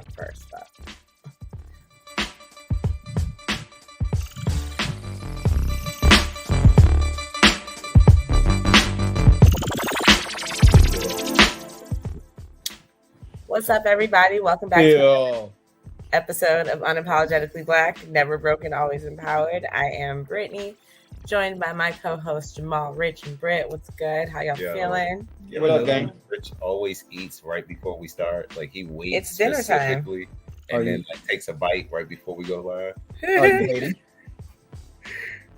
first, but. What's up, everybody? Welcome back to an episode of Unapologetically Black, Never Broken, Always Empowered. I am Brittany, joined by my co-hosts Jamal, Rich, and Britt. What's good? How y'all feeling? Yeah, what up, gang? Rich always eats right before we start. Like, he waits It's dinner time. And then takes a bite right before we go live. Are you hating?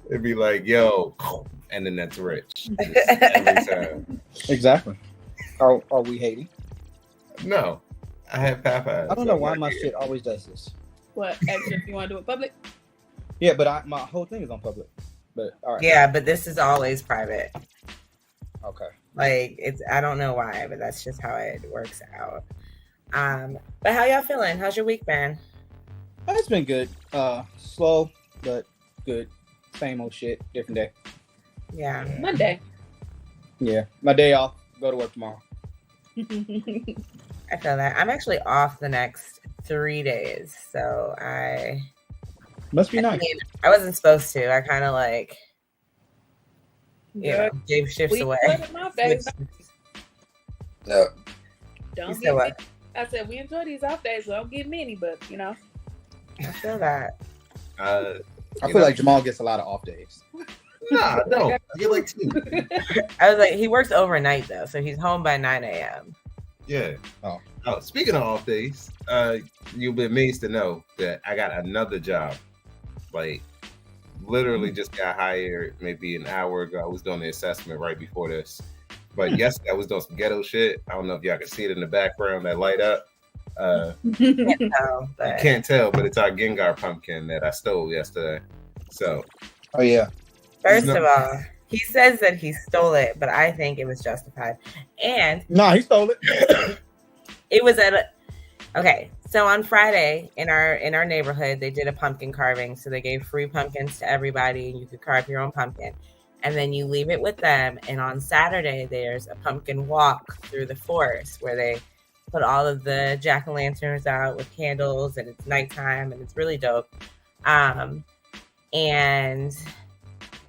It'd be like, yo, and then that's Rich. Every time. Exactly. Are we hating? No. I have Popeyes. I don't know why my shit always does this. What? Extra if you want to do it public? Yeah, but my whole thing is on public. But all right. Yeah, but this is always private. Okay. Like, I don't know why, but that's just how it works out. But how y'all feeling? How's your week been? It's been good. Slow, but good. Same old shit, different day. Yeah. Monday. Yeah. My day off. Go to work tomorrow. I feel that. I'm actually off the next 3 days, so I must be nice. I wasn't supposed to. I kind of like, gave shifts away. Don't get me. I said we enjoy these off days. So don't get many, but I feel that. I feel like Jamal gets a lot of off days. Nah, no. I get like 2. I was like, he works overnight though, so he's home by 9 a.m. Yeah. Oh, speaking of off days, you'll be amazed to know that I got another job. Like, literally just got hired maybe an hour ago. I was doing the assessment right before this. But yesterday I was doing some ghetto shit. I don't know if y'all can see it in the background, that light up. You can't tell, but it's our Gengar pumpkin that I stole yesterday. So. Oh, yeah. First of all, he says that he stole it, but I think it was justified. And no, he stole it. It was okay. So on Friday in our neighborhood, they did a pumpkin carving. So they gave free pumpkins to everybody, and you could carve your own pumpkin. And then you leave it with them. And on Saturday, there's a pumpkin walk through the forest where they put all of the jack-o'-lanterns out with candles, and it's nighttime, and it's really dope. And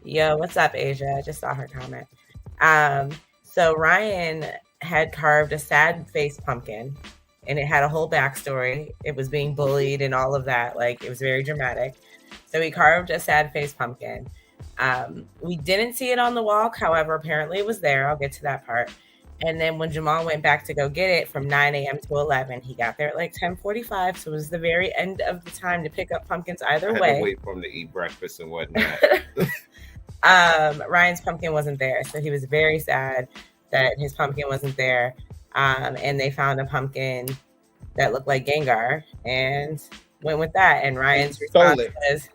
yo, what's up, Asia? I just saw her comment. So Ryan had carved a sad face pumpkin, and it had a whole backstory. It was being bullied and all of that. Like, it was very dramatic. So he carved a sad face pumpkin. We didn't see it on the walk. However, apparently it was there. I'll get to that part. And then when Jamal went back to go get it from 9 a.m. to 11, he got there at like 10:45. So it was the very end of the time to pick up pumpkins either way. I had to wait for him to eat breakfast and whatnot. Ryan's pumpkin wasn't there. So he was very sad that his pumpkin wasn't there. And they found a pumpkin that looked like Gengar and went with that. And Ryan's response was,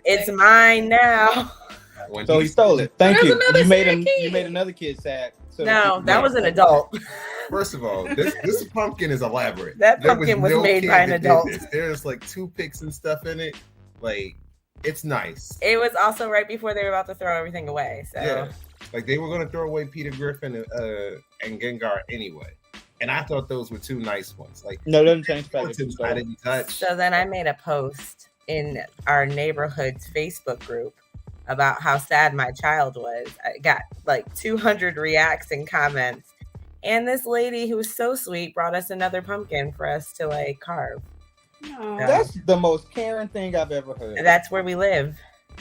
"It's mine now." So he stole it. Thank you. You made another kid sad. So no, that was an adult. First of all, this pumpkin is elaborate. That pumpkin was made by an adult. There's like toothpicks and stuff in it. Like, it's nice. It was also right before they were about to throw everything away. So yeah, like they were going to throw away Peter Griffin and Gengar anyway. And I thought those were 2 nice ones. Like, no, doesn't change. I didn't touch. So then I made a post in our neighborhood's Facebook group about how sad my child was. I got like 200 reacts and comments. And this lady who was so sweet brought us another pumpkin for us to like carve. That's the most caring thing I've ever heard. That's where we live.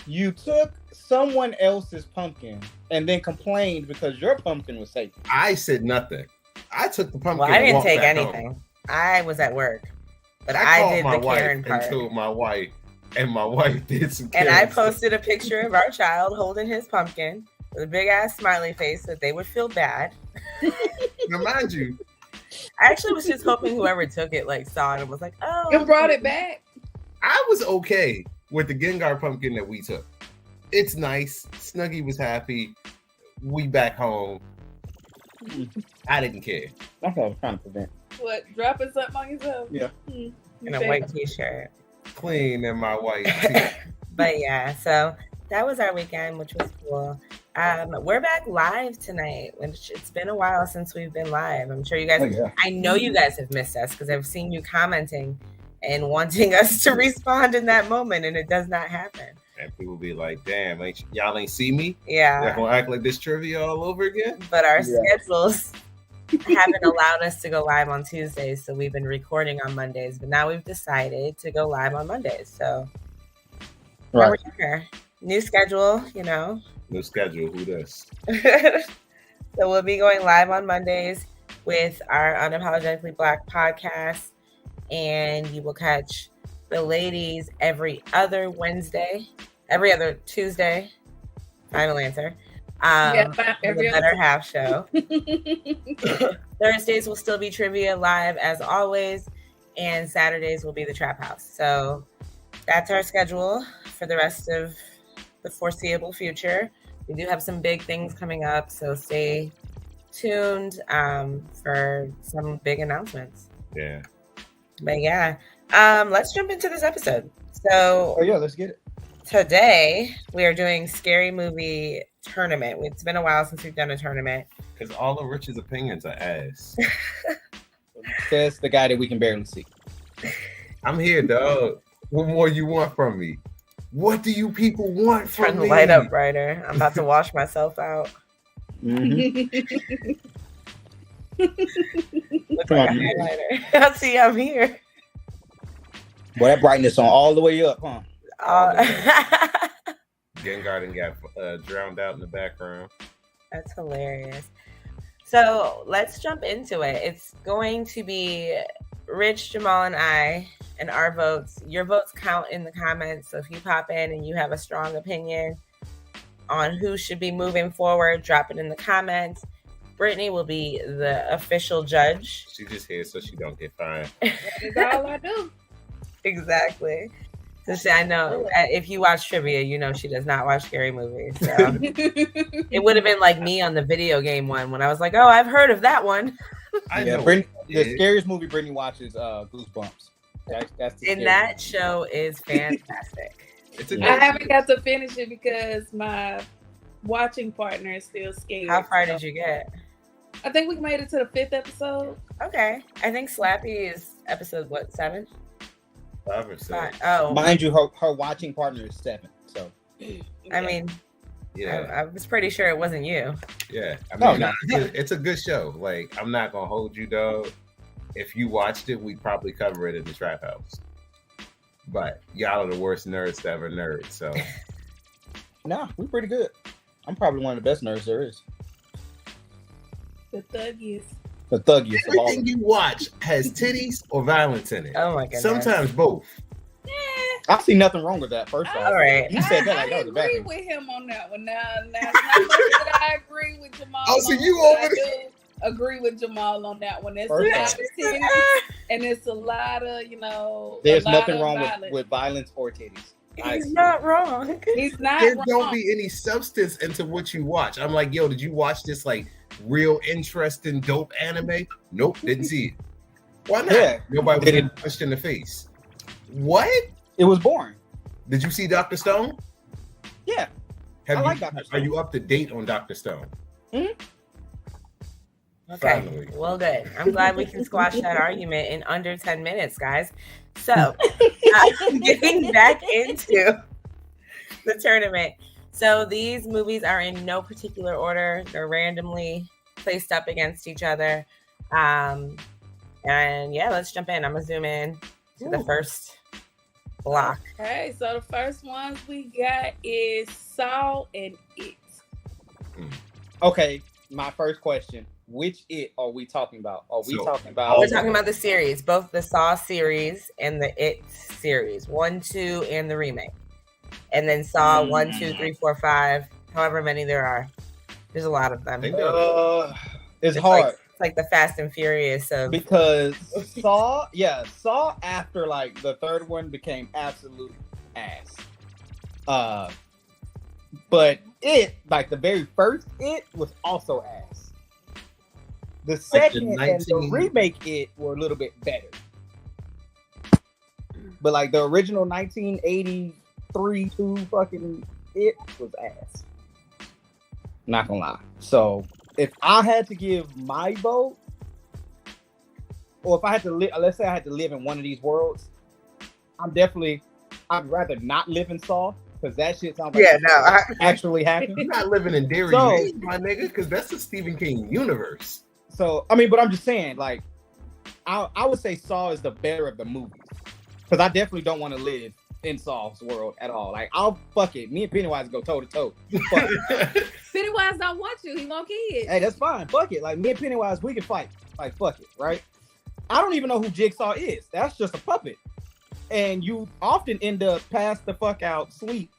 You took someone else's pumpkin and then complained because your pumpkin was taken. I said nothing. I took the pumpkin. Well, I didn't take anything. Home. I was at work. But I did the Karen part. And told my wife. And my wife did some Karen. And I posted a picture of our child holding his pumpkin with a big ass smiley face that they would feel bad. Now, mind you, I actually was just hoping whoever took it like saw it and was like, "Oh, you brought it back." I was okay with the Gengar pumpkin that we took. It's nice. Snuggie was happy. We back home. I didn't care. That's what I was trying to prevent. What, dropping something on yourself? Yeah. In a white t-shirt. Clean in my white t-shirt. But yeah, so that was our weekend, which was cool. We're back live tonight, which it's been a while since we've been live. I'm sure you guys, I know you guys have missed us because I've seen you commenting and wanting us to respond in that moment, and it does not happen. And people be like, damn, y'all ain't see me? Yeah. Y'all gonna act like this trivia all over again? But our schedules haven't allowed us to go live on Tuesdays, so we've been recording on Mondays. But now we've decided to go live on Mondays. So we're here. New schedule, you know. New schedule, who this? So we'll be going live on Mondays with our Unapologetically Black podcast, and you will catch the ladies every other Tuesday. Final answer. The Better Half show. Thursdays will still be trivia live as always, and Saturdays will be the Trap House. So that's our schedule for the rest of the foreseeable future. We do have some big things coming up, so stay tuned for some big announcements. Yeah. But yeah, let's jump into this episode. So let's get it. Today we are doing Scary Movie Tournament. It's been a while since we've done a tournament. Because all of Rich's opinions are ass. Says the guy that we can barely see. I'm here, dog. What more you want from me? What do you people want from me? Turn the light up brighter. I'm about to wash myself out. Mm-hmm. Look like a highlighter. I see I'm here. Boy, that brightness on all the way up, huh? Gengarden got drowned out in the background. That's hilarious. So let's jump into it. It's going to be Rich, Jamal, and I, and our votes. Your votes count in the comments. So if you pop in and you have a strong opinion on who should be moving forward, drop it in the comments. Brittany will be the official judge. She's just here so she don't get fined. That's all I do. Exactly. So I know if you watch trivia, you know she does not watch scary movies. So it would have been like me on the video game one when I was like, "Oh, I've heard of that one." I know. The scariest movie Brittany watches, Goosebumps. That's the that show is fantastic. I haven't got to finish it because my watching partner is still scared. How far did you get? I think we made it to the 5th episode. Okay, I think Slappy is episode 7? 5 or 6. Oh, mind you, her watching partner is 7. So, I mean, I was pretty sure it wasn't you. Yeah, I mean, it's a good show. Like, I'm not gonna hold you, dog. If you watched it, we'd probably cover it in the Trap House. But y'all are the worst nerds to ever nerd. So, nah, we're pretty good. I'm probably one of the best nerds there is. The thuggiest. The thuggiest of all. Everything you watch has titties or violence in it. Oh my goodness. Sometimes both. Yeah. I see nothing wrong with that. First off, all right. You said that like that was a bad I agree thing. with him on that one. Now I agree with Jamal. Oh, so you over there? Agree with Jamal on that one. There's a First lot off. of titties, and it's a lot of There's nothing wrong violence. with violence or titties. He's not wrong. He's not There wrong. don't be any substance into what you watch. I'm like, yo, did you watch this like real interesting dope anime? Nope, didn't see it. Why not? Yeah. Nobody was getting pushed in the face. What? It was boring. Did you see Dr. Stone? Yeah. I like Dr. Stone. Are you up to date on Dr. Stone? Okay. Finally. Well, good. I'm glad we can squash that argument in under 10 minutes, guys. So, getting back into the tournament. So, these movies are in no particular order. They're randomly placed up against each other. And yeah, let's jump in. I'm going to zoom in to the first block. Okay, so the first ones we got is Saw and It. Okay, my first question. Which It are we talking about? We're talking about the series, both the Saw series and the It series, 1, 2, and the remake. And then Saw 1, 2, 3, 4, 5, however many there are. There's a lot of them. It's hard. It's like the Fast and Furious of because Saw after like the third one became absolute ass. But It, like the very first It, was also ass. The second and the remake It were a little bit better. But like the original 1983 2 fucking It was ass. Not gonna lie. So if I had to give my vote, or if I had to live, let's say I had to live in one of these worlds, I'd rather not live in Saw, because that shit sounds like actually happened. You're not living in Derry, my nigga, because that's a Stephen King universe. So I mean, but I'm just saying, like, I would say Saw is the better of the movies, because I definitely don't want to live in Saw's world at all. Like, I'll fuck it. Me and Pennywise go toe to toe. Pennywise don't want you. He want kids. Hey, that's fine. Fuck it. Like, me and Pennywise, we can fight. Like, fuck it, right? I don't even know who Jigsaw is. That's just a puppet. And you often end up pass the fuck out, sleep,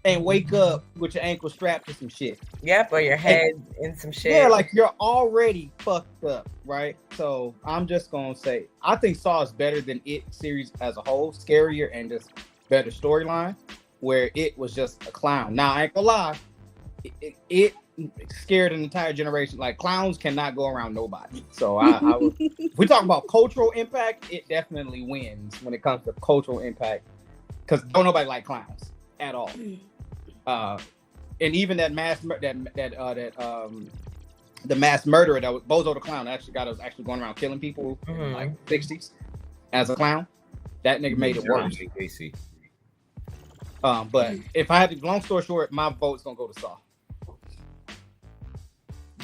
and wake up with your ankle strapped to some shit. Yep, or your head in some shit. Yeah, like you're already fucked up, right? So I'm just gonna say, I think Saw is better than It series as a whole, scarier and just better storyline. Where It was just a clown. Now I ain't gonna lie, it scared an entire generation. Like, clowns cannot go around nobody. So if we talk about cultural impact, it definitely wins when it comes to cultural impact, because don't nobody like clowns at all. And even that the mass murderer that was Bozo the Clown actually got us actually going around killing people in like 60s as a clown. That nigga made it worse. But if I had to, long story short, my vote's gonna go to Saw.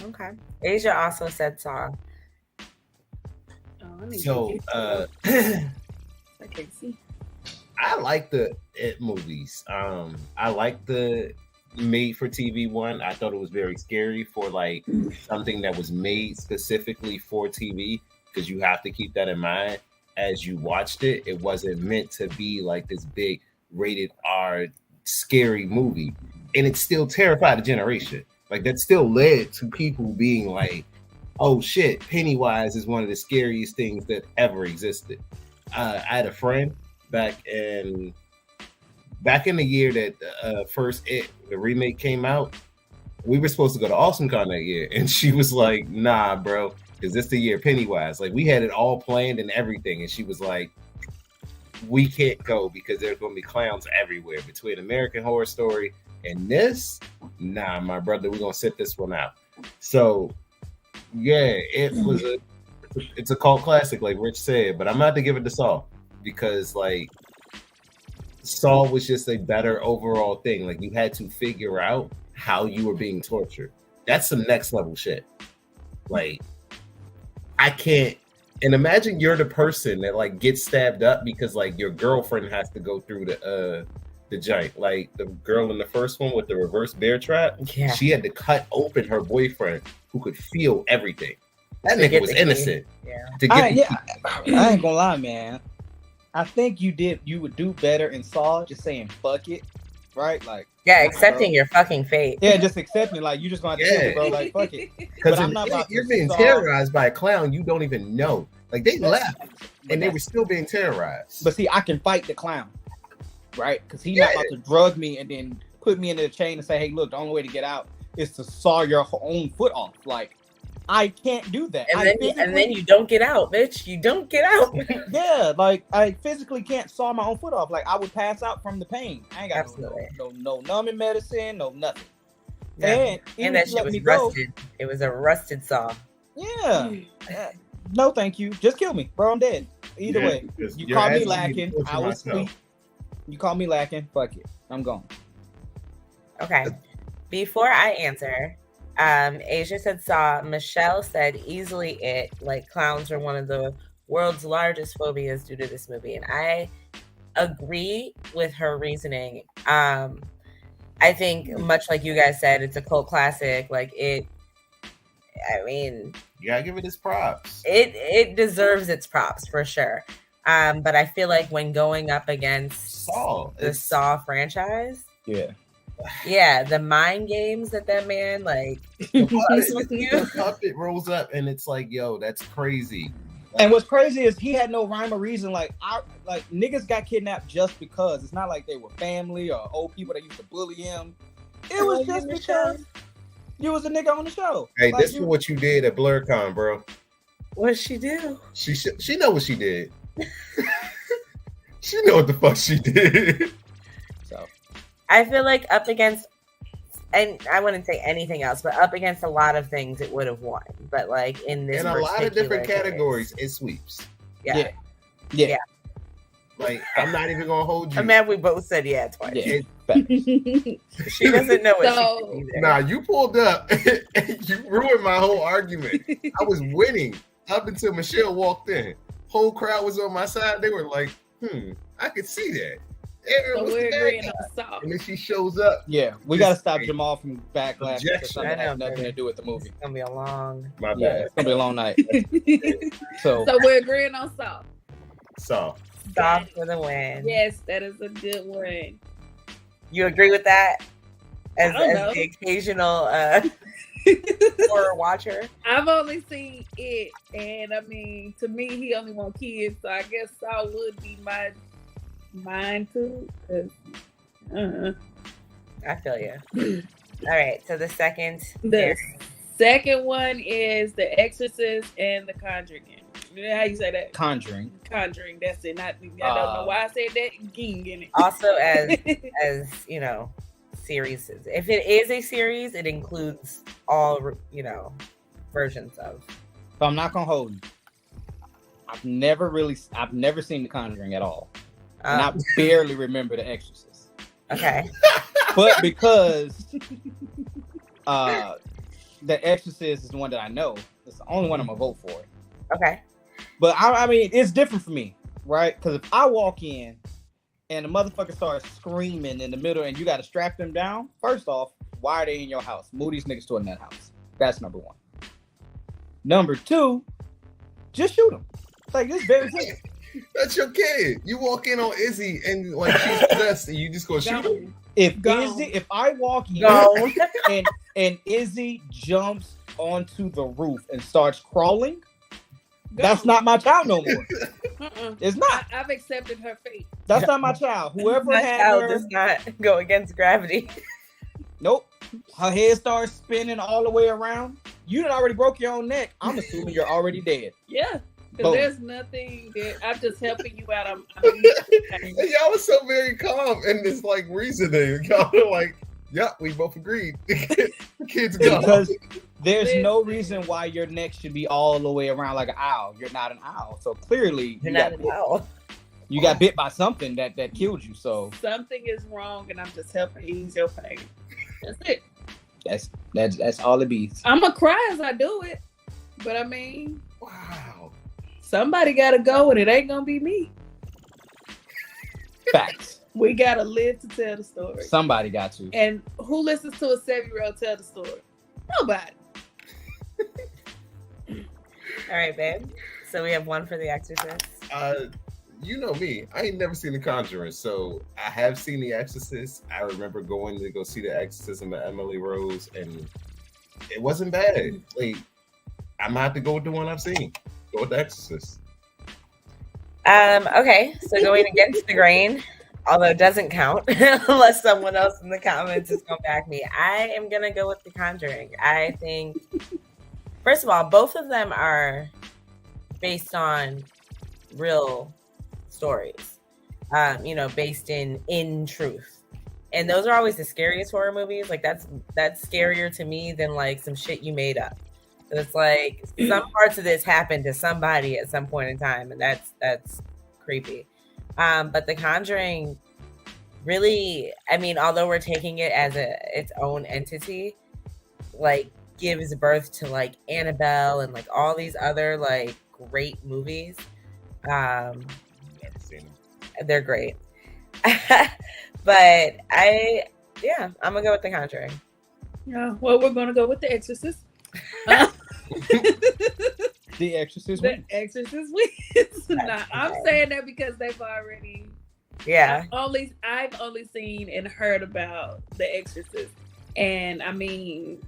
Okay. Asia also said Saw. So I can see. I like the It movies. I like the made for TV one. I thought it was very scary for like something that was made specifically for TV, because you have to keep that in mind as you watched it. It wasn't meant to be like this big rated R scary movie, and it still terrified a generation. Like, that still led to people being like, oh shit, Pennywise is one of the scariest things that ever existed. I had a friend back in the year that first the remake came out. We were supposed to go to AwesomeCon that year, and she was like, nah bro, is this the year Pennywise? Like, we had it all planned and everything, and she was like, we can't go because there's going to be clowns everywhere. Between American Horror Story and this, nah my brother, we're going to sit this one out. So yeah, it's a cult classic, like Rich said, but I'm about to give it to Saw, because like Saw was just a better overall thing. Like, you had to figure out how you were being tortured. That's some next level shit. Like, I can't. And imagine you're the person that like gets stabbed up because like your girlfriend has to go through the giant. Like the girl in the first one with the reverse bear trap. Yeah. She had to cut open her boyfriend who could feel everything. That nigga was innocent. Yeah. I ain't gonna lie, man. I think you would do better in Saw just saying fuck it, right? Like, yeah, accepting your fucking fate. Yeah, just accepting, like, you just gonna have to kill it, bro. Like, fuck it. Because you're being terrorized by a clown you don't even know. Like, they left and they were still being terrorized. But see, I can fight the clown, right? Because he's not about to drug me and then put me into the chain and say, hey, look, the only way to get out is to saw your own foot off. Like, I can't do that. And then you don't get out, bitch. You don't get out. Yeah, like, I physically can't saw my own foot off. Like, I would pass out from the pain. I ain't got no numbing medicine, no nothing. Yeah. And that shit was rusted. It was a rusted saw. Yeah. No, thank you. Just kill me, bro. I'm dead. Either way. You call me lacking. I was sweet. You call me lacking. Fuck it. I'm gone. Okay. Before I answer, Asia said Saw. Michelle said easily It. Like, clowns are one of the world's largest phobias due to this movie. And I agree with her reasoning. I think, much like you guys said, it's a cult classic. Like, I mean, you gotta give it its props. It deserves its props for sure. But I feel like when going up against the Saw franchise, yeah, the mind games that man like plays with you. The puppet rolls up and it's like, yo, that's crazy. Like, and what's crazy is he had no rhyme or reason. Like, niggas got kidnapped just because. It's not like they were family or old people that used to bully him. It was just because you was a nigga on the show. Hey, like, this is what you did at BlurCon, bro. What did she do? She know what she did. She know what the fuck she did. So I feel like up against and I wouldn't say anything else, but up against a lot of things, it would have won. But like in this, in a lot of different particular categories, case, it sweeps. yeah. Like, I'm not even gonna hold you. I'm mad we both said yeah twice. Yeah. She doesn't know what So- she did either. Nah, you pulled up and you ruined my whole argument. I was winning up until Michelle walked in. Whole crowd was on my side. They were like, I could see that. Aaron, So what's we're the bad agreeing guy? on Saw. And then she shows up. Yeah, we Just gotta stop a Jamal from backlash objection. because something I know, has nothing baby. to do with the movie. It's gonna be a long. My Yeah, bad. it's gonna be a long night. So So we're agreeing on Saw. So, Stop for the win. Yes, that is a good one. You agree with that? As, I don't as know. the occasional horror watcher. I've only seen it, and I mean, to me, he only want kids, so I guess Saw would be mine too. 'Cause, I feel you. All right, so the second. The second one is The Exorcist and The Conjuring. How you say that? Conjuring. Conjuring. That's it. Not. I don't know why I said that. Ging in it. Also, as you know, series. If it is a series, it includes all versions of. So I'm not gonna hold you. I've never seen The Conjuring at all, and I barely remember The Exorcist. Okay. But because The Exorcist is the one that I know, it's the only one I'm gonna vote for. Okay. But I mean, it's different for me, right? Because if I walk in and the motherfucker starts screaming in the middle and you got to strap them down, first off, why are they in your house? Move these niggas to a nut house. That's number one. Number two, just shoot them. Like, this very simple. that's your kid. You walk in on Izzy and like she's possessed and you just go shoot her. If I walk in Go. and Izzy jumps onto the roof and starts crawling, that's not my child no more. It's not. I've accepted her fate. That's not my child. Whoever That had child her, does not go against gravity. nope. Her head starts spinning all the way around. You done already broke your own neck. I'm assuming you're already dead. Yeah. Boom. Because there's nothing that I'm just helping you out. And y'all was so very calm in this like reasoning. Y'all were like, yeah, we both agreed. Kids go. Because there's no reason why your neck should be all the way around like an owl. You're not an owl. So clearly You're not an owl. you got bit by something that killed you. So something is wrong, and I'm just helping ease your pain. That's it. that's all it be. I'm gonna cry as I do it, but I mean, Wow. somebody gotta go, and it ain't gonna be me. Facts. We gotta live to tell the story. Somebody got to. And who listens to a 7-year-old tell the story? Nobody. All right, babe. So we have one for The Exorcist. You know me. I ain't never seen The Conjuring, so I have seen The Exorcist. I remember going to go see The Exorcism of Emily Rose, and it wasn't bad. Like, I'm gonna have to go with the one I've seen. Go with The Exorcist. Okay, so going against the grain, although it doesn't count unless someone else in the comments is gonna back me. I am gonna go with The Conjuring. I think, first of all, both of them are based on real stories, based in truth, and those are always the scariest horror movies. Like that's scarier to me than like some shit you made up. So it's like some parts of this happened to somebody at some point in time, and that's creepy. But The Conjuring really, I mean, although we're taking it as its own entity, like gives birth to like Annabelle and like all these other like great movies. Never seen them. They're great. But I'm gonna go with The Conjuring. Yeah, well, we're gonna go with The Exorcist. The Exorcist. The Exorcist wins. Nah, I'm saying that because they've already. Yeah. I've only seen and heard about The Exorcist, and I mean,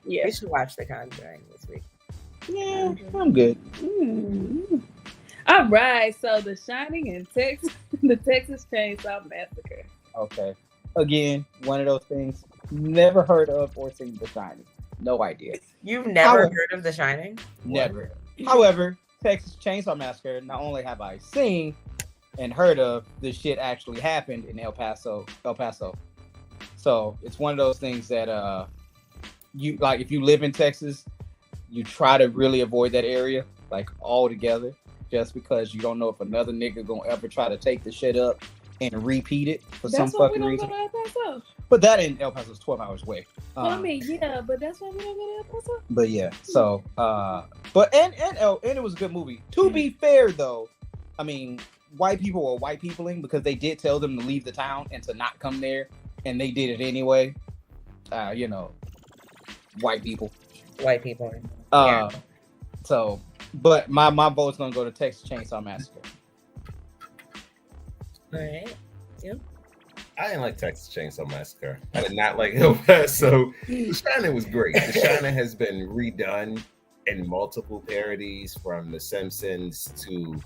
yeah. We should watch The Conjuring this week. Yeah, I'm good. Mm. All right, so The Shining and the Texas Chainsaw Massacre. Okay. Again, one of those things. Never heard of or seen The Shining. No idea. You've never heard of The Shining? Never. However, Texas Chainsaw Massacre, not only have I seen and heard of, this shit actually happened in El Paso. So it's one of those things that you like. If you live in Texas, you try to really avoid that area like altogether, just because you don't know if another nigga gonna ever try to take the shit up and repeat it for some fucking reason. Go to El Paso. But that in El Paso is 12 hours away. I mean, yeah, but that's why we don't go to El Paso. But yeah, so but and it was a good movie. To be fair though, I mean, white people were white peopling because they did tell them to leave the town and to not come there, and they did it anyway. You know, white people. White people. Yeah. So, but my vote's gonna go to Texas Chainsaw Massacre. All right. Yeah. I didn't like Texas Chainsaw Massacre. I did not like El Paso. The Shining was great. The Shining has been redone in multiple parodies, from The Simpsons to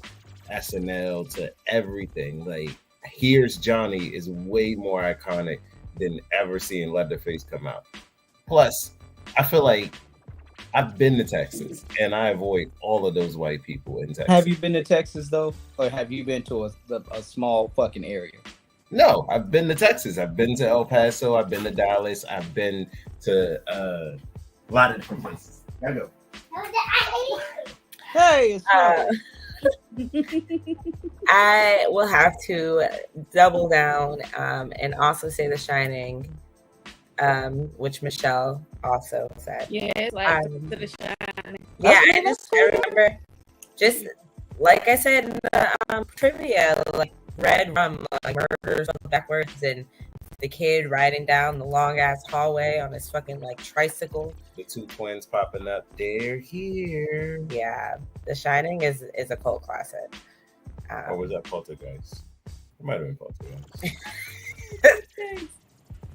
SNL to everything. Like, Here's Johnny is way more iconic than ever seeing Leatherface come out. Plus, I feel like I've been to Texas and I avoid all of those white people in Texas. Have you been to Texas though, or have you been to a small fucking area? No, I've been to Texas. I've been to El Paso. I've been to Dallas. I've been to a lot of different places. I go. Hey, it's I will have to double down and also say The Shining, which Michelle also said. Yes, like to The Shining. Yeah, I remember, just like I said in the trivia, like Red Rum, like murders backwards, and the kid riding down the long ass hallway on his fucking like tricycle. The two twins popping up. They're here. Yeah, The Shining is a cult classic. Or was that Poltergeist? It might have been Poltergeist.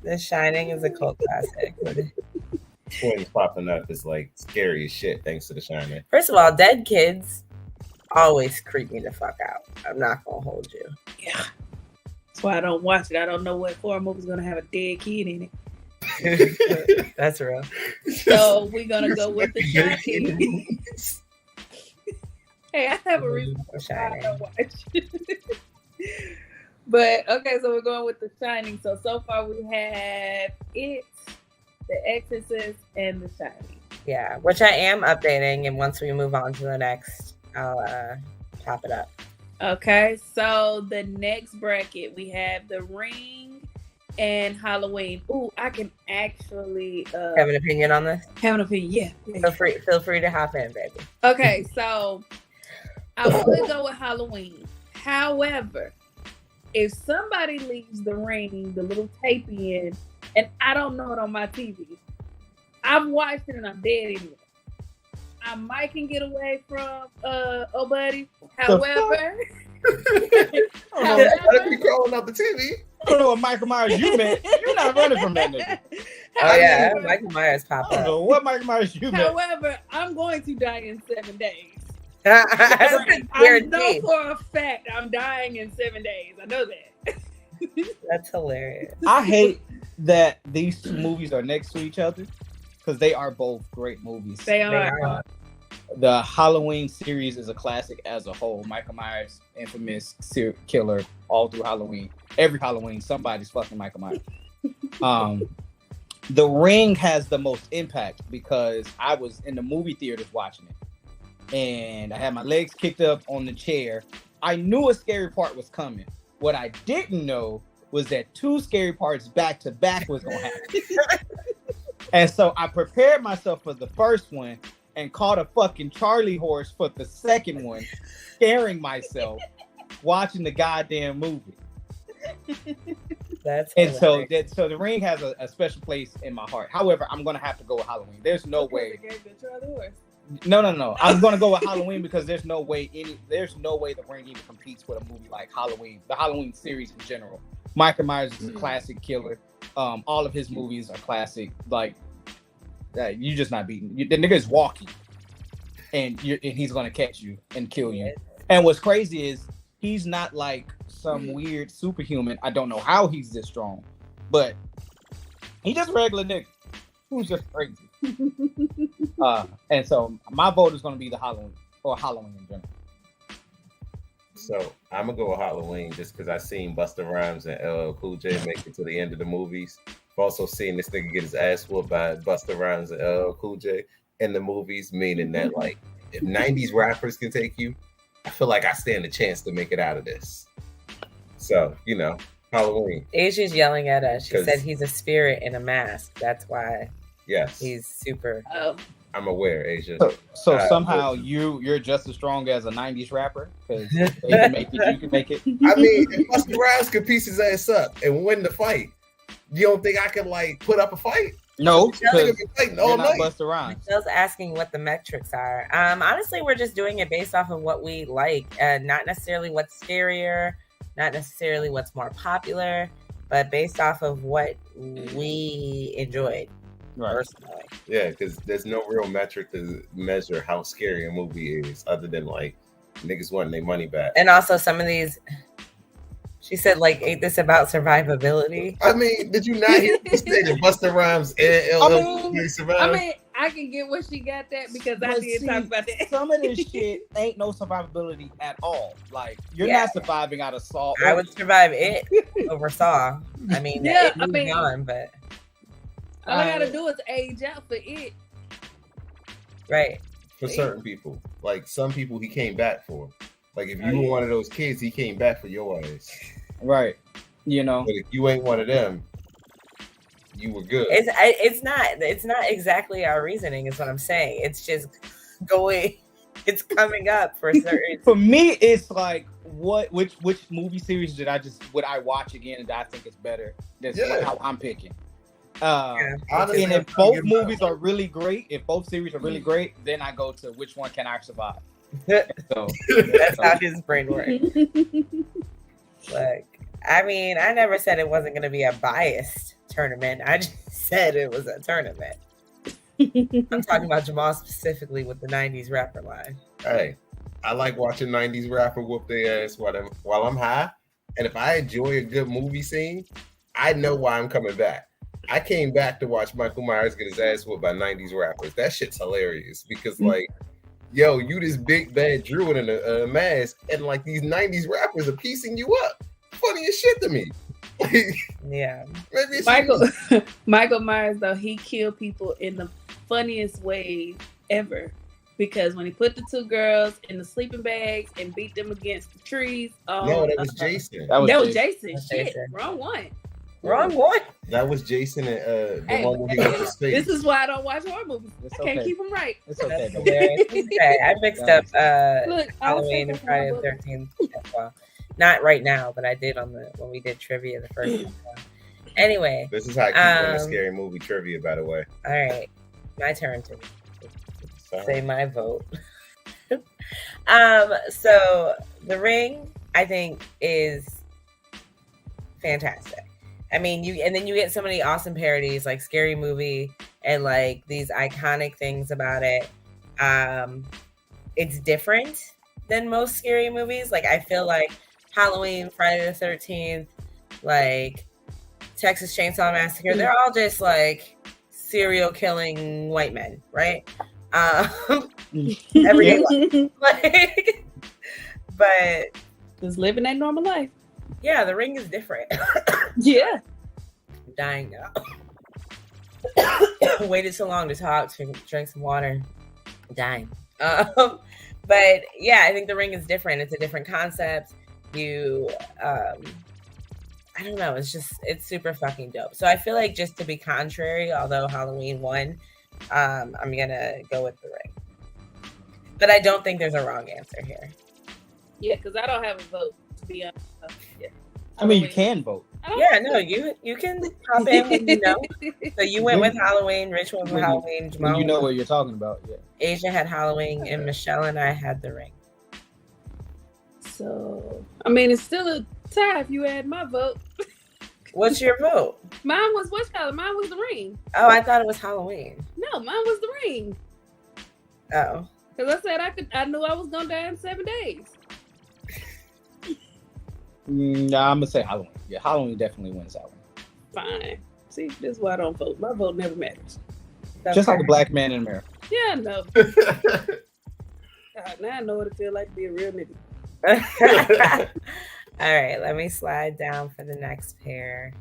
The Shining is a cult classic. Twins popping up is like scary as shit thanks to The Shining. First of all, dead kids always creep me the fuck out. I'm not gonna hold you. Yeah. That's why I don't watch it. I don't know what horror movie's gonna have a dead kid in it. That's real. So we're gonna go with The Shining. Hey, I have a reason why I don't watch it. But okay, so we're going with The Shining. So far we have It, The Exorcist, and The Shining. Yeah, which I am updating, and once we move on to the next, I'll top it up. Okay, so the next bracket we have The Ring and Halloween. Ooh, I can actually have an opinion on this. Have an opinion, yeah. Feel free to hop in, baby. Okay, so I would go with Halloween. However, if somebody leaves The Ring, the little tape in, and I don't know it on my TV, I've watched it and I'm dead anyway. I might can get away from Oh Buddy. However, I'd be crawling out the TV. I don't know what Michael Myers you met. You're not running from that nigga. Oh yeah, Michael Myers pop up. I don't know what Michael Myers you met. However, I'm going to die in 7 days. I know for a fact I'm dying in 7 days. I know that. That's hilarious. I hate that these two movies are next to each other because they are both great movies. They are. The Halloween series is a classic as a whole. Michael Myers, infamous serial killer, all through Halloween. Every Halloween, somebody's fucking Michael Myers. The Ring has the most impact because I was in the movie theaters watching it, and I had my legs kicked up on the chair. I knew a scary part was coming. What I didn't know was that 2 scary parts back to back was gonna happen. And so I prepared myself for the first one and caught a fucking Charlie horse for the second one, scaring myself watching the goddamn movie. That's and so The Ring has a special place in my heart. However, I'm gonna have to go with Halloween. There's no way. No. I'm gonna go with Halloween because there's no way The Ring even competes with a movie like Halloween. The Halloween series in general. Michael Myers is a classic killer. All of his movies are classic. Like, you just not beating. The nigga is walking, and he's gonna catch you and kill you. And what's crazy is he's not like some weird superhuman. I don't know how he's this strong, but he just a regular nigga who's just crazy. And so my vote is gonna be the Halloween in general. So I'm gonna go with Halloween just because I seen Busta Rhymes and LL Cool J make it to the end of the movies, I've also seen this nigga get his ass whooped by Busta Rhymes and LL Cool J in the movies, meaning that like if 90s rappers can take you, I feel like I stand a chance to make it out of this. So, you know, Halloween. Asia's yelling at us. She said he's a spirit in a mask. That's why he's super. Oh. I'm aware, Asia. So somehow you're just as strong as a 90s rapper because they can make it, you can make it. I mean, if Busta Rhymes could piece his ass up and win the fight, you don't think I could like put up a fight? No, because you're not Busta Rhymes. Michelle's asking what the metrics are. Honestly, we're just doing it based off of what we like, not necessarily what's scarier, not necessarily what's more popular, but based off of what we enjoyed. Right. Personally. Yeah, because there's no real metric to measure how scary a movie is, other than like niggas wanting their money back. And also, some of these, she said, like, ain't this about survivability? I mean, did you not hear me say that Busta Rhymes and LL survive? I mean, I can get where she got that because I did talk about that. Some of this shit ain't no survivability at all. Like, you're not surviving out of Saw. I would survive it over Saw. I mean, it moved on, but all I gotta do is age out for it. Right. For certain people. Like, some people he came back for. Like, if you were one of those kids, he came back for your ass. Right. You know. But if you ain't one of them, you were good. It's not exactly our reasoning, is what I'm saying. It's just it's coming up for certain. For me, it's like which movie series would I watch again and I think it's better? That's like how I'm picking. Honestly, and if both movies are really great, if both series are really great, then I go to which one can I survive. So that's how his brain works. Like, I mean, I never said it wasn't going to be a biased tournament. I just said it was a tournament. I'm talking about Jamal specifically with the 90s rapper line. Hey, I like watching 90s rapper whoop their ass while I'm high. And if I enjoy a good movie scene, I know why I'm coming back. I came back to watch Michael Myers get his ass whooped by 90s rappers. That shit's hilarious because, like, yo, you this big bad druid in a mask, and like these 90s rappers are piecing you up. Funny as shit to me. Yeah. Maybe Michael Myers, though, he killed people in the funniest way ever. Because when he put the two girls in the sleeping bags and beat them against the trees. No, that was Jason. That was Jason. Shit. Jason. Wrong one. Wrong one. That was Jason and the one when he went to space. This is why I don't watch horror movies. I can't keep them right. It's okay. Okay, I mixed up Halloween and Friday the 13th as well. Not right now, but I did when we did trivia the first time. Anyway. This is how I keep on the scary movie trivia, by the way. All right. My turn to say my vote. So The Ring, I think, is fantastic. I mean, then you get so many awesome parodies like Scary Movie and like these iconic things about it. It's different than most scary movies. Like, I feel like Halloween, Friday the 13th, like Texas Chainsaw Massacre, they're all just like serial killing white men, right? Everyday life. Like, but just living that normal life. Yeah, The Ring is different. Yeah. I'm dying now. Waited so long to talk, to drink some water. I'm dying. But yeah, I think The Ring is different. It's a different concept. I don't know. It's super fucking dope. So I feel like, just to be contrary, although Halloween won, I'm gonna go with The Ring. But I don't think there's a wrong answer here. Yeah, because I don't have a vote, to be honest. Yeah. I mean, you can vote. Yeah, no, you can hop in when you know. So you went with Halloween, Rich went with Halloween, Jamal. You know what you're talking about, yeah. Asia had Halloween, and Michelle and I had The Ring. So, I mean, it's still a tie if you add my vote. What's your vote? Mine was Mine was The Ring. Oh, I thought it was Halloween. No, mine was The Ring. Oh. Because I said I knew I was gonna die in 7 days. Nah, I'm gonna say Halloween. Yeah, Halloween definitely wins that one. Fine. See, this is why I don't vote. My vote never matters. Just like a black man in America. Yeah, I know. God, now I know what it feels like to be a real nigga. All right, let me slide down for the next pair.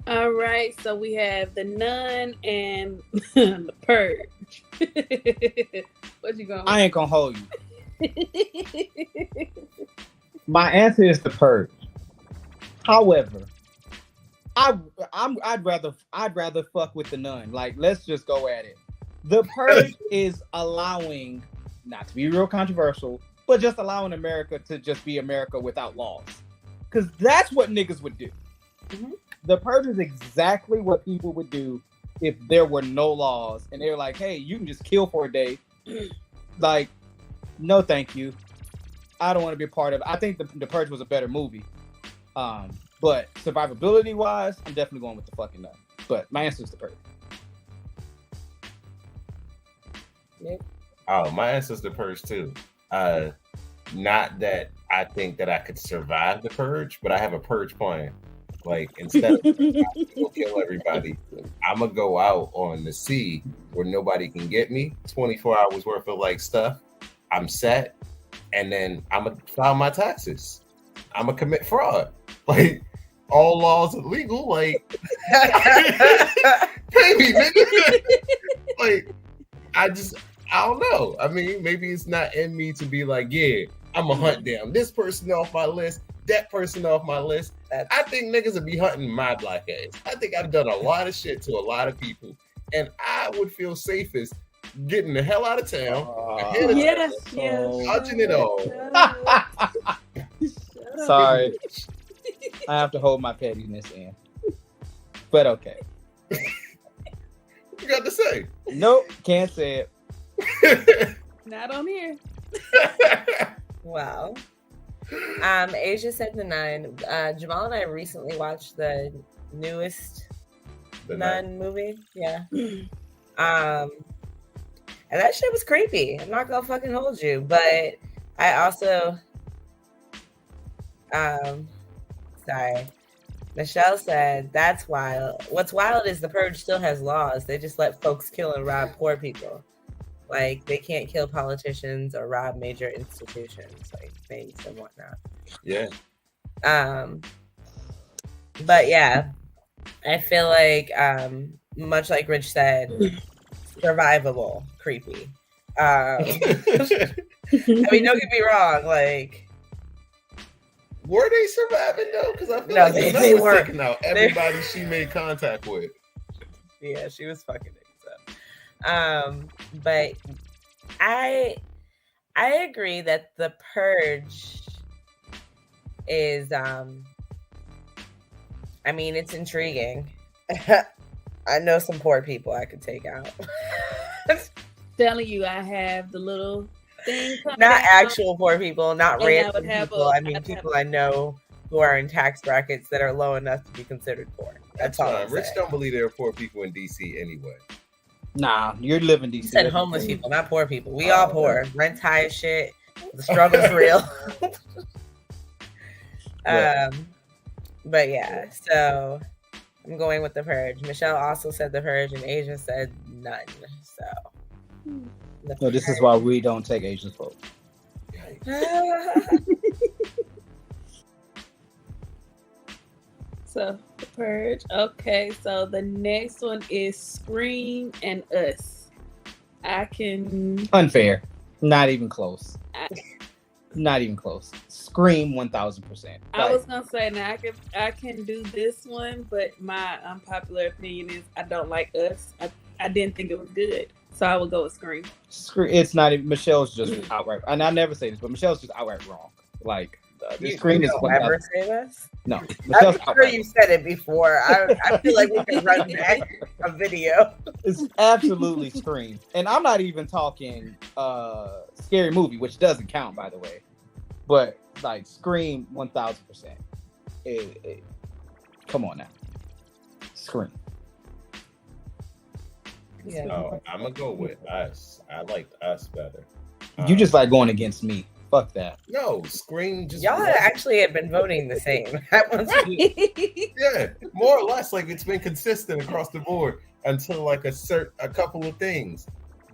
All right, so we have The Nun and The Purge. What you going? I ain't gonna hold you. My answer is The Purge. However, I'd rather fuck with The Nun. Like, let's just go at it. The Purge is allowing, not to be real controversial, but just allowing America to just be America without laws. Because that's what niggas would do. Mhm. The Purge is exactly what people would do if there were no laws and they were like, hey, you can just kill for a day. Like, no, thank you. I don't want to be a part of it. I think the Purge was a better movie. But survivability wise, I'm definitely going with the fucking Nun. But my answer is The Purge. Nick? Oh, my answer is The Purge too. Not that I think that I could survive the Purge, but I have a Purge plan. Like, instead of go kill everybody, I'm gonna go out on the sea where nobody can get me. 24 hours worth of like stuff. I'm set, and then I'm gonna file my taxes. I'm gonna commit fraud. Like, all laws are legal. Like, pay me, nigga. Like, I don't know. I mean, maybe it's not in me to be like, yeah, I'm gonna hunt down this person off my list, that person off my list. I think niggas would be hunting my black ass. I think I've done a lot of shit to a lot of people, and I would feel safest getting the hell out of town. Yes. Dodging it all. Sorry. I have to hold my pettiness in. But okay. What you got to say? Nope, can't say it. Not on here. Wow. Asia said The Nun. Jamal and I recently watched the newest Nun movie. Yeah. And that shit was creepy. I'm not gonna fucking hold you, but I also sorry. Michelle said that's wild. What's wild is the Purge still has laws. They just let folks kill and rob poor people. Like, they can't kill politicians or rob major institutions, like banks and whatnot. Yeah. But yeah, I feel like much like Rich said, survivable, creepy. I mean, don't get me wrong, like, were they surviving though? Because I feel No, like they was weren't. taking out everybody she made contact with. yeah, she was fucking niggas up. But I agree that the Purge is I mean, it's intriguing. I know some poor people I could take out. Telling you, I have the little thing. Not actual poor people, not And I random would have people. a- I mean, I'd people have I know who are in tax brackets that are low enough to be considered poor. That's all I'm Rich saying. don't believe there are poor people in DC anyway. Nah, you're living You DC. said homeless people, not poor people. We all poor. Rent's high as shit. The struggle's real. But yeah, so I'm going with the Purge. Michelle also said the Purge, and Asia said none. So No, this is why we don't take Asian vote. So The Purge. Okay, so the next one is Scream and Us. I can. Unfair. Not even close. I- Not even close. Scream 1000%. I was gonna say now I can do this one, but my unpopular opinion is I don't like Us. I didn't think it was good, so I would go with Scream. It's not even. Michelle's just outright. And I never say this, but Michelle's just outright wrong. Like the Scream is. Don't ever say this. No, I'm Michelle's sure outright you said it before. I feel like we can run back a video. It's absolutely Scream, and I'm not even talking Scary Movie, which doesn't count, by the way. But like Scream 1000%. Come on now, Scream. Yeah. Oh, I'm gonna go with Us. I liked Us better. You just like going against me. Fuck that. No, Scream just Y'all wasn't- actually have been voting the same. That one's yeah, more or less like it's been consistent across the board until like a couple of things.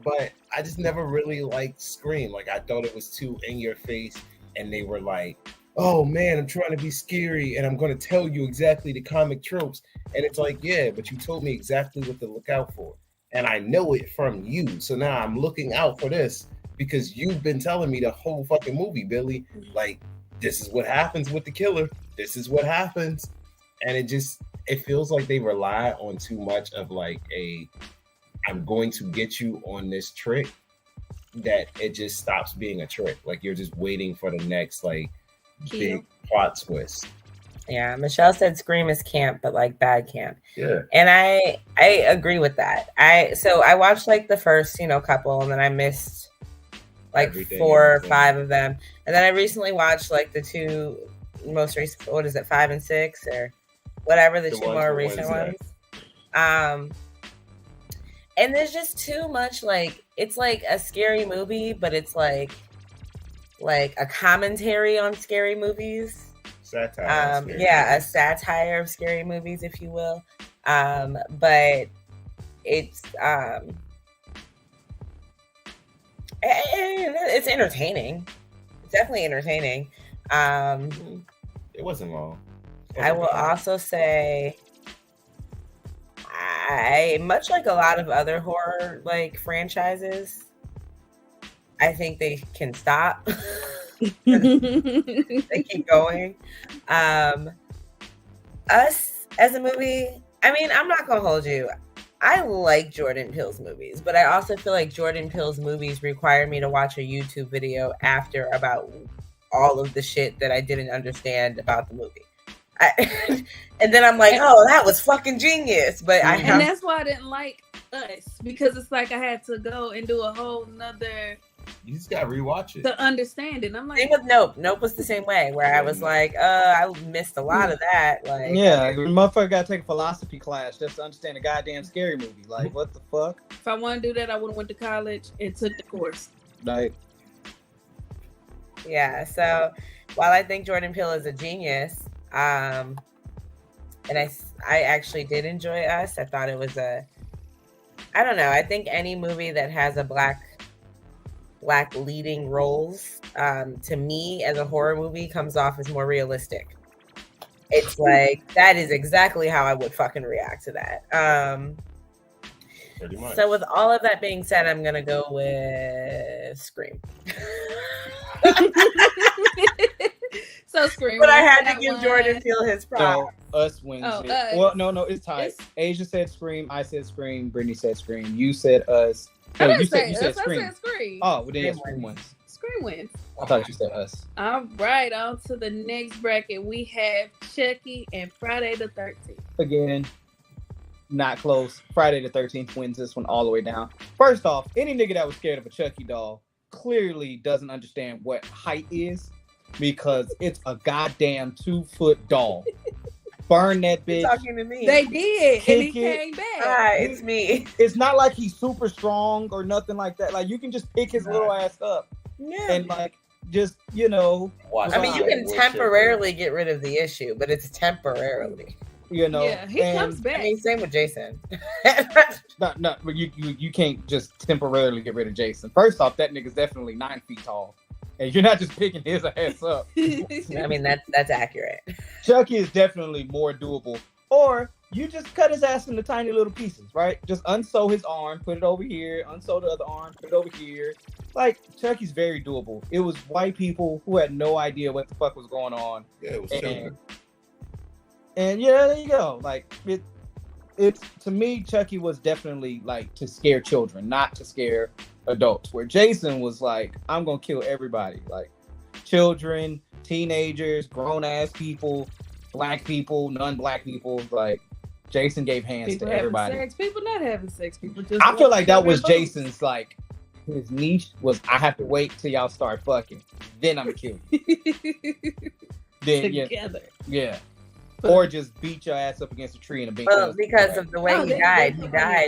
But I just never really liked Scream. Like I thought it was too in your face, and they were like oh man, I'm trying to be scary and I'm going to tell you exactly the comic tropes. And it's like, yeah, but you told me exactly what to look out for. And I know it from you. So now I'm looking out for this because you've been telling me the whole fucking movie, Billy. Like, this is what happens with the killer. This is what happens. And it feels like they rely on too much of like I'm going to get you on this trick, that it just stops being a trick. Like you're just waiting for the next like big plot twist. Yeah, Michelle said Scream is camp, but like bad camp. Yeah. And I agree with that. So I watched like the first, couple, and then I missed like everything, 4 or 5 of them. And then I recently watched like the 2 most recent, what is it, 5 and 6 or whatever, the 2 more recent ones. And there's just too much, like, it's like a scary movie, but it's like a commentary on scary movies. Satire. A satire of scary movies, if you will. But it's it's entertaining. It's definitely entertaining. It wasn't long. I will also say, much like a lot of other horror like franchises, I think they can stop. They keep going. Us as a movie, I mean, I'm not gonna hold you. I like Jordan Peele's movies, but I also feel like Jordan Peele's movies require me to watch a YouTube video after about all of the shit that I didn't understand about the movie. And then I'm like, oh, that was fucking genius. But and that's why I didn't like Us, because it's like I had to go and do a whole nother. You just gotta rewatch it to understand it. I'm like, same with Nope. Nope was the same way, where I was like, I missed a lot of that. Like, yeah, motherfucker gotta take a philosophy class just to understand a goddamn scary movie. Like, what the fuck? If I want to do that, I would have went to college and took the course. Like, yeah. So while I think Jordan Peele is a genius, and I actually did enjoy Us. I thought it was I don't know. I think any movie that has a black leading roles, to me as a horror movie, comes off as more realistic. It's like, that is exactly how I would fucking react to that. Pretty much. So with all of that being said, I'm gonna go with Scream. So Scream. But I had to give Jordan Peele his props. So Us wins it. Us. Well, no, it's tied. Asia said Scream. I said Scream. Brittany said Scream. You said Us. No, you said Scream. I said Scream. Oh, well, then Scream wins. Scream wins. I thought you said Us. All right, on to the next bracket. We have Chucky and Friday the 13th. Again, not close. Friday the 13th wins this one all the way down. First off, any nigga that was scared of a Chucky doll clearly doesn't understand what height is, because it's a goddamn 2-foot doll. Burn that bitch. Talking to me. They did, Kick and he it. came back. Hi, it's me. It's not like he's super strong or nothing like that. Like, you can just pick his little ass up and like just, I mean, you can temporarily get rid of the issue, but it's temporarily. Yeah, he comes back. I mean, same with Jason. No, but you can't just temporarily get rid of Jason. First off, that nigga's definitely 9 feet tall, and you're not just picking his ass up. I mean, that's accurate. Chucky is definitely more doable. Or you just cut his ass into tiny little pieces, right? Just unsew his arm, put it over here, unsew the other arm, put it over here. Like, Chucky's very doable. It was white people who had no idea what the fuck was going on. Yeah, it was children. And yeah, there you go. Like, it's to me, Chucky was definitely like to scare children, not to scare adults. Where Jason was like, I'm gonna kill everybody, like children, teenagers, grown ass people, black people, non-black people. Like, Jason gave hands People to everybody. Having sex, people not having sex, people just. I feel like that was Jason's, like, his niche was, I have to wait till y'all start fucking, then I'm gonna kill you. Then together. Yeah. Or just beat your ass up against a tree in a big. Well, because of the way he died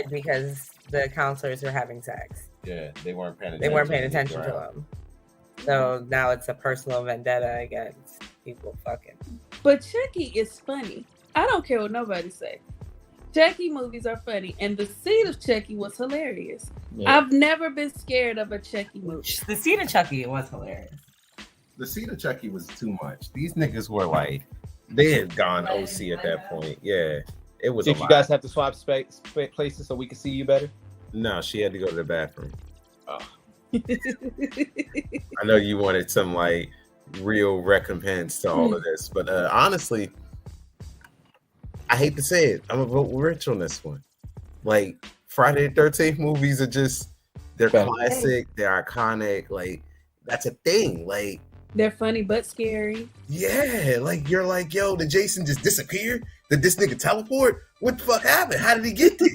because the counselors were having sex. Yeah, they weren't paying attention to him. So now it's a personal vendetta against people fucking. But Chucky is funny. I don't care what nobody say. Chucky movies are funny, and the Seed of Chucky was hilarious. Yeah. I've never been scared of a Chucky movie. The Seed of Chucky was hilarious. the Seed of Chucky was too much. These niggas were like, they had gone OC at that point. Yeah, it was. Did you guys have to swap places so we could see you better? No, she had to go to the bathroom. Oh. I know you wanted some like real recompense to all of this, but honestly, I hate to say it, I'm gonna vote with Rich on this one. Like Friday the 13th movies are just, they're classic, they're iconic. Like that's a thing. Like they're funny but scary. Yeah, like you're like, yo, did Jason just disappear? Did this nigga teleport? What the fuck happened? How did he get there?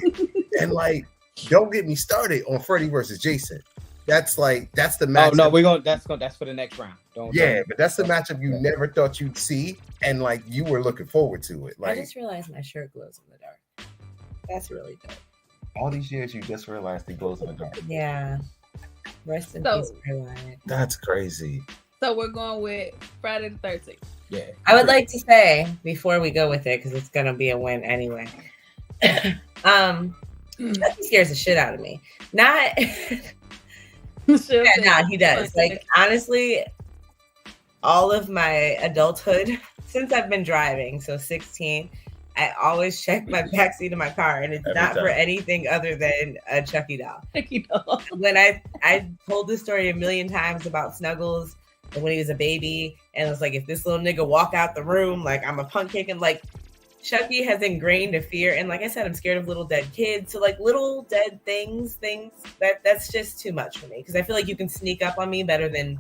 And like, don't get me started on Freddy versus Jason. That's the match. Oh no, that's for the next round. But that's the matchup you never thought you'd see, and like you were looking forward to it. Like I just realized my shirt glows in the dark. That's really dope. All these years, you just realized it glows in the dark. Yeah. Rest in peace, Caroline. That's crazy. So we're going with Friday the 13th. Yeah. I would like to say before we go with it, because it's gonna be a win anyway. Chucky scares the shit out of me. Not. He does. Like honestly, all of my adulthood since I've been driving, so 16, I always check my backseat of my car, and it's not for anything other than a Chucky doll. When I told this story a million times about Snuggles and when he was a baby, and it was like, if this little nigga walk out the room, like I'm a punk kicking, like Chucky has ingrained a fear, and like I said, I'm scared of little dead kids. So like little dead things that's just too much for me, because I feel like you can sneak up on me better than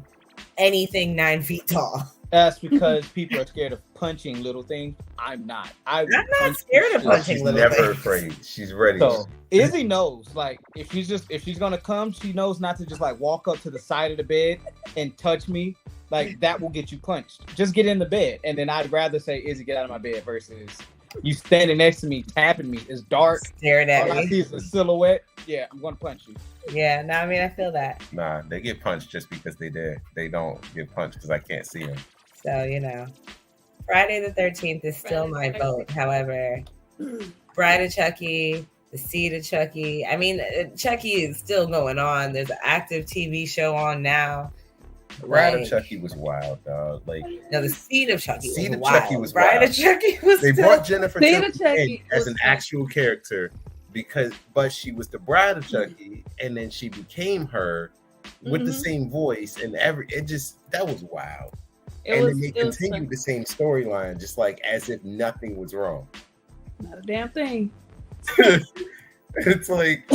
anything 9 feet tall. That's because people are scared of punching little things. I'm not. I'm not scared of punching little things. She's never afraid. She's ready. So Izzy knows, like, if she's gonna come, she knows not to just like walk up to the side of the bed and touch me. Like that will get you punched. Just get in the bed, and then I'd rather say, Izzy, get out of my bed, versus you standing next to me tapping me. It's dark. Staring at me. I see it's a silhouette. Yeah, I'm gonna punch you. Yeah, no, I mean I feel that. Nah, they get punched just because they did. They don't get punched because I can't see them. So, you know, Friday the 13th is still my vote. However, Bride of Chucky, The Seed of Chucky. I mean, Chucky is still going on. There's an active TV show on now. Bride of Chucky was wild, dog. Like, no, The Seed of Chucky was Seed of wild. Chucky was Bride wild. of Chucky was They brought Jennifer Chucky in as an actual character but she was the Bride of Chucky, and then she became her with the same voice and that was wild. They continued the same storyline, just like as if nothing was wrong. Not a damn thing. It's like,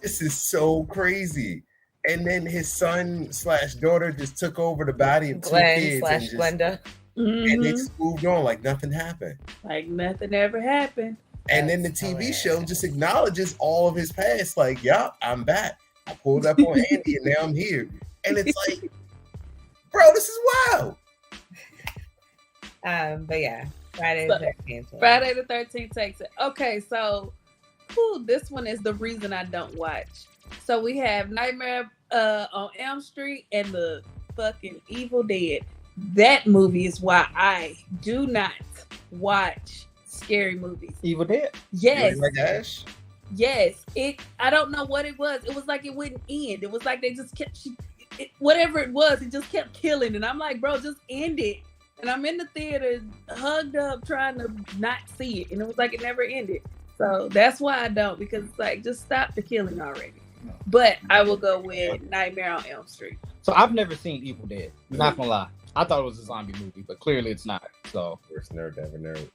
this is so crazy. And then his son/daughter just took over the body of two kids Glenda. And they just moved on like nothing happened. Like nothing ever happened. And then the TV show just acknowledges all of his past. Like, yup, I'm back. I pulled up on Andy and now I'm here. And it's like, bro, this is wild. But yeah, Friday the 13th. Friday the 13th takes it. Okay, so this one is the reason I don't watch. So we have Nightmare on Elm Street and the fucking Evil Dead. That movie is why I do not watch scary movies. Evil Dead? Yes. Like Ash? Yes. I don't know what it was. It was like it wouldn't end. It was like they just kept, whatever it was, it just kept killing. And I'm like, bro, just end it. And I'm in the theater hugged up trying to not see it. And it was like it never ended. So that's why I don't, because it's like, just stop the killing already. But I will go with Nightmare on Elm Street. So I've never seen Evil Dead. Not gonna lie. I thought it was a zombie movie, but clearly it's not. So first nerd ever nerd.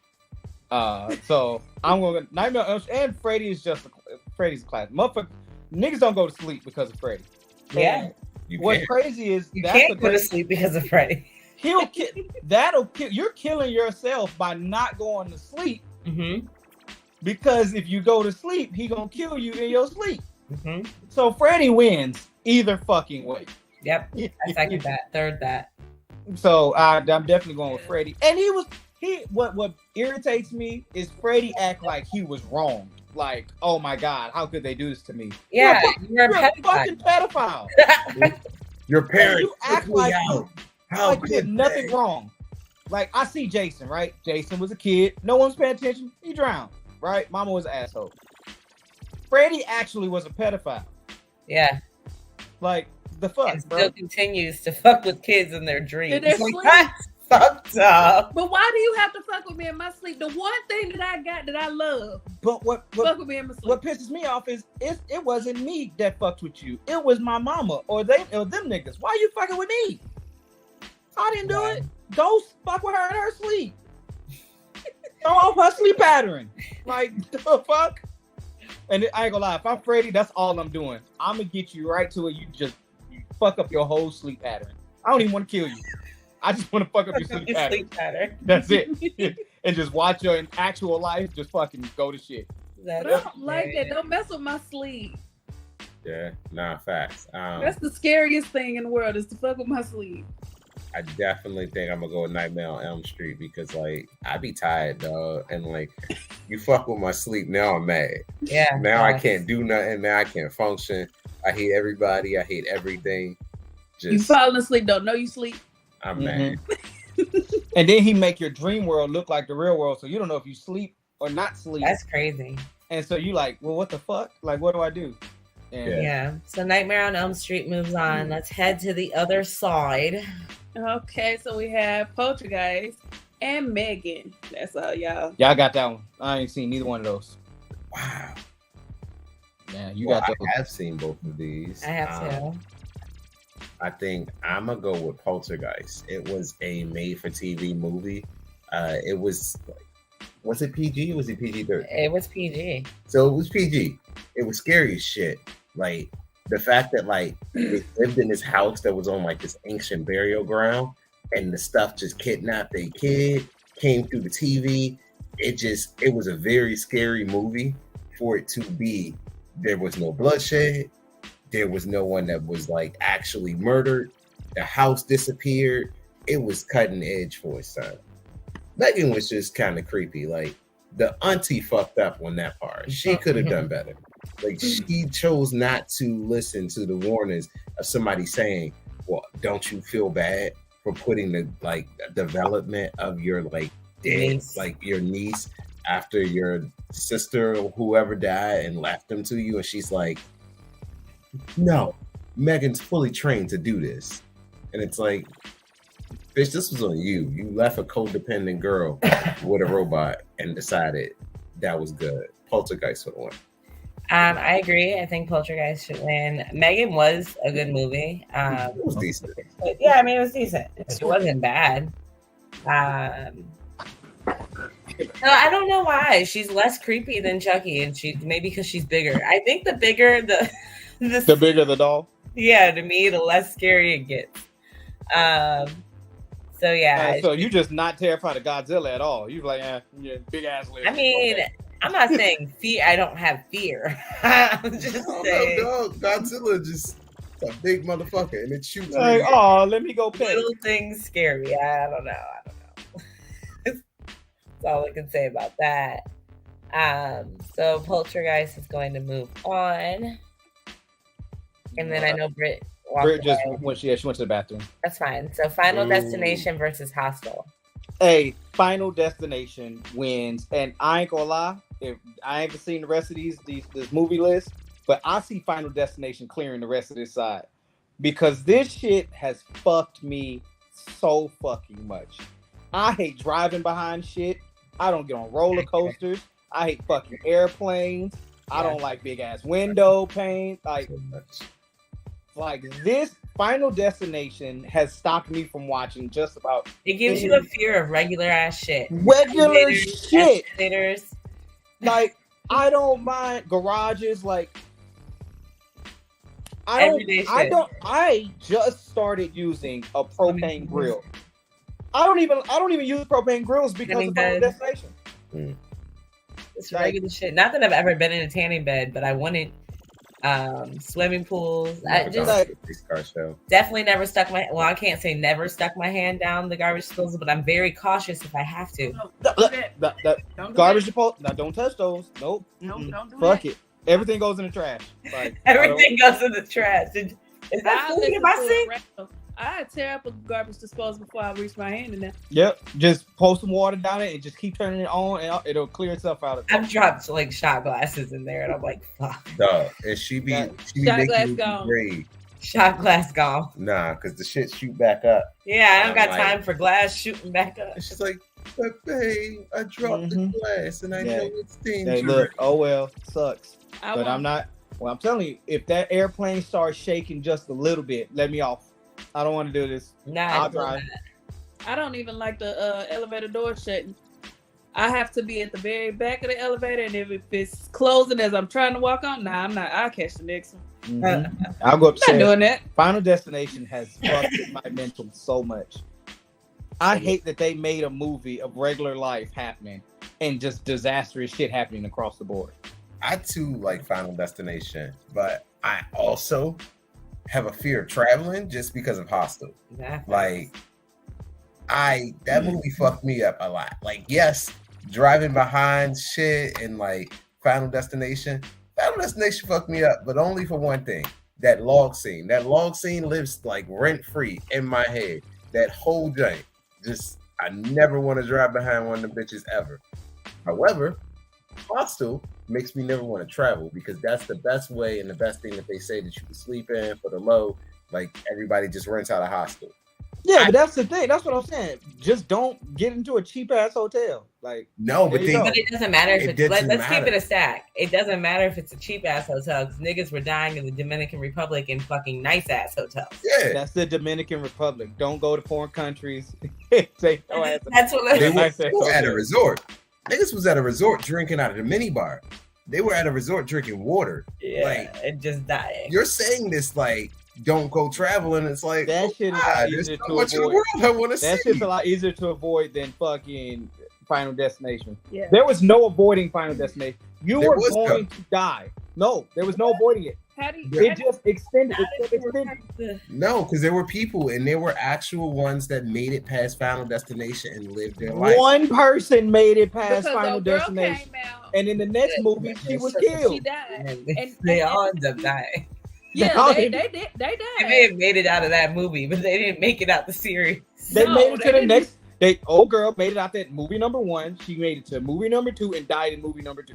So I'm going to Nightmare on Elm Street, and Freddy's a classic. Motherfucker, niggas don't go to sleep because of Freddy. Yeah. What's crazy is you can't go to sleep because of Freddy. He'll kill. That'll kill. You're killing yourself by not going to sleep. Mm-hmm. Because if you go to sleep, he gonna kill you in your sleep. Mm-hmm. So Freddy wins either fucking way. Yep. I second that. Third that. So I'm definitely going with Freddy. And what irritates me is Freddy act like he was wrong. Like, oh my God, how could they do this to me? Yeah, you're a fucking pedophile. Your parents you act like how you did nothing wrong. Like, I see Jason, right? Jason was a kid. No one's paying attention. He drowned, right? Mama was an asshole. Freddy actually was a pedophile. Yeah. Like, the fuck, and bro? still continues to fuck with kids in their dreams. In their Like, sleep. that's fucked up. But why do you have to fuck with me in my sleep? The one thing that I got that I love, But what fuck with me in my sleep. what pisses me off is it wasn't me that fucked with you. It was my mama or them niggas. Why you fucking with me? I didn't do it. Go fuck with her in her sleep. Throw off her sleep pattern. Like, the fuck? And I ain't gonna lie, if I'm Freddy, that's all I'm doing. I'm gonna get you right to it. You fuck up your whole sleep pattern. I don't even want to kill you. I just want to fuck up your sleep pattern. That's it. And just watch your actual life just fucking go to shit. But I don't like that. Don't mess with my sleep. Yeah, nah, facts. That's the scariest thing in the world is to fuck with my sleep. I definitely think I'm gonna go with Nightmare on Elm Street because like I be tired, dog, and like you fuck with my sleep. Now I'm mad. Yeah. Now I can't do nothing. Now I can't function. I hate everybody. I hate everything. You falling asleep, don't know you sleep. I'm mad. And then he make your dream world look like the real world, so you don't know if you sleep or not sleep. That's crazy. And so you like, well, what the fuck? Like, what do I do? And Yeah. So Nightmare on Elm Street moves on. Let's head to the other side. Okay, so we have Poltergeist and Megan. That's all, y'all. Yeah, I got that one. I ain't seen neither one of those. Wow. Yeah, you Well, got those. I have seen both of these. I have to. I think I'm gonna go with Poltergeist. It was a made-for-TV movie. It was was it PG? Was it PG-13? It was PG. So it was PG. It was scary as shit. Like the fact that like they lived in this house that was on like this ancient burial ground, and the stuff just kidnapped a kid, came through the TV. It was a very scary movie for it to be. There was no bloodshed. There was no one that was like actually murdered. The house disappeared. It was cutting edge for its time. Megan was just kind of creepy. Like the auntie fucked up on that part. She could have done better. Like she chose not to listen to the warnings of somebody saying, "Well, don't you feel bad for putting the like development of your like dead, like your niece after your sister or whoever died and left them to you?" And she's like, "No, Megan's fully trained to do this." And it's like, bitch, this was on you. You left a codependent girl with a robot and decided that was good. Poltergeist would have won. I agree. I think Poltergeist should win. Megan was a good movie. It was decent. But yeah, I mean, it was decent. It wasn't bad. No, I don't know why. She's less creepy than Chucky, and maybe because she's bigger. I think the bigger the bigger the doll. Yeah, to me, the less scary it gets. So yeah. So you just not terrified of Godzilla at all. You like, yeah, big ass lizard. I mean, okay. I'm not saying fear. I don't have fear. I'm just saying. No, Godzilla just a big motherfucker, and it shoots. Like, oh, let me go pet. Little things scare me. I don't know. That's all I can say about that. So Poltergeist is going to move on, and then I know Britt just went. She went to the bathroom. That's fine. So Final Destination versus Hostel. Hey, Final Destination wins, and I ain't gonna lie. If I haven't seen the rest of this movie list, but I see Final Destination clearing the rest of this side because this shit has fucked me so fucking much. I hate driving behind shit. I don't get on roller coasters. I hate fucking airplanes. I don't like big ass window pane. Like this Final Destination has stopped me from watching just about. It gives you a fear of regular ass shit. Regular shit. Escalators. Like I don't mind garages. Like I just started using a propane grill. I don't even use propane grills because of Final Destination. It's regular shit. Not that I've ever been in a tanning bed, but I wanted swimming pools. I just definitely never stuck my. Well, I can't say never stuck my hand down the garbage disposal, but I'm very cautious if I have to. Garbage disposal. Now don't touch those. Nope. Don't do Fuck it. Everything goes in the trash. Like everything goes in the trash. Is that food in my sink? I tear up a garbage disposal before I reach my hand in there. Yep. Just pour some water down it and just keep turning it on, and it'll clear itself out. I've dropped like shot glasses in there, and I'm like, fuck. Duh. And she be shot glass gone. Grade. Shot glass gone. Nah, because the shit shoot back up. Yeah, I don't got like- time for glass shooting back up. And she's like, but babe, I dropped the glass and I know it's dangerous. Hey, look, oh well, sucks. I But want- I'm not. Well, I'm telling you, if that airplane starts shaking just a little bit, let me off. I don't want to do this. Nah, I'll drive. I don't even like the elevator door shutting. I have to be at the very back of the elevator, and if it's closing as I'm trying to walk on, nah, I'm not. I'll catch the next one. Mhm. I'll go I'm not upstairs. doing that. Final Destination has fucked with my mental so much. I hate that they made a movie of regular life happening and just disastrous shit happening across the board. I too like Final Destination, but I also have a fear of traveling just because of Hostel. Like, that movie fucked me up a lot. Like, yes, driving behind shit and like Final Destination fucked me up, but only for one thing. That log scene lives like rent free in my head. That whole joint, just I never want to drive behind one of the bitches ever. However, Hostel makes me never want to travel because that's the best way and the best thing that they say that you can sleep in for the low. Like, everybody just rents out a hostel. Yeah, but that's the thing. That's what I'm saying. Just don't get into a cheap ass hotel. Like, No, but There you go. But it doesn't matter if It it's. doesn't Let's keep matter. it a stack. It doesn't matter if it's a cheap ass hotel because niggas were dying in the Dominican Republic in fucking nice ass hotels. Yeah, that's the Dominican Republic. Don't go to foreign countries. Take your ass. That's what. they Nice were ass at a hotel. resort. Niggas was at a resort drinking out of the mini bar. They were at a resort drinking water. Yeah, Like, and just dying. You're saying this like, don't go traveling. It's like, That shit is a God, lot there's easier so to much of the avoid. world I want to That see. shit's a lot easier to avoid than fucking Final Destination. Yeah. There was no avoiding Final Destination. You There were was going to die. No, there was no avoiding it. How do you? It just extended. Extended. No, because there were people and there were actual ones that made it past Final Destination and lived their life. One person made it past Because Final the girl Destination, came out, and in the next movie, she was she killed. died. And And- they all end up dying. Yeah, they They did. They They died. may have made it out of that movie, but they didn't make it out the series. They No, made it they to the didn't. next. Old girl made it out that movie number 1. She made it to movie number 2 and died in movie number 2.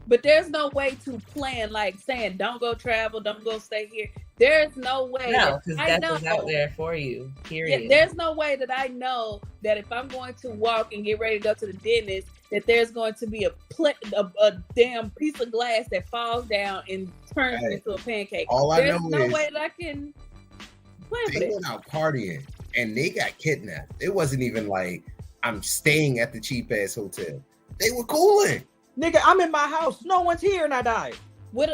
But there's no way to plan, like saying, don't go travel, don't go stay here. There's no way. No, because I death is out there for you. Period. Yeah, there's no way that I know that if I'm going to walk and get ready to go to the dentist, that there's going to be a damn piece of glass that falls down and turns Hey, into a pancake. all I There's know no is way that I can plan for they that. went out partying and they got kidnapped. It wasn't even like I'm staying at the cheap ass hotel. They were cooling. Nigga, I'm in my house. No one's here, and I died. With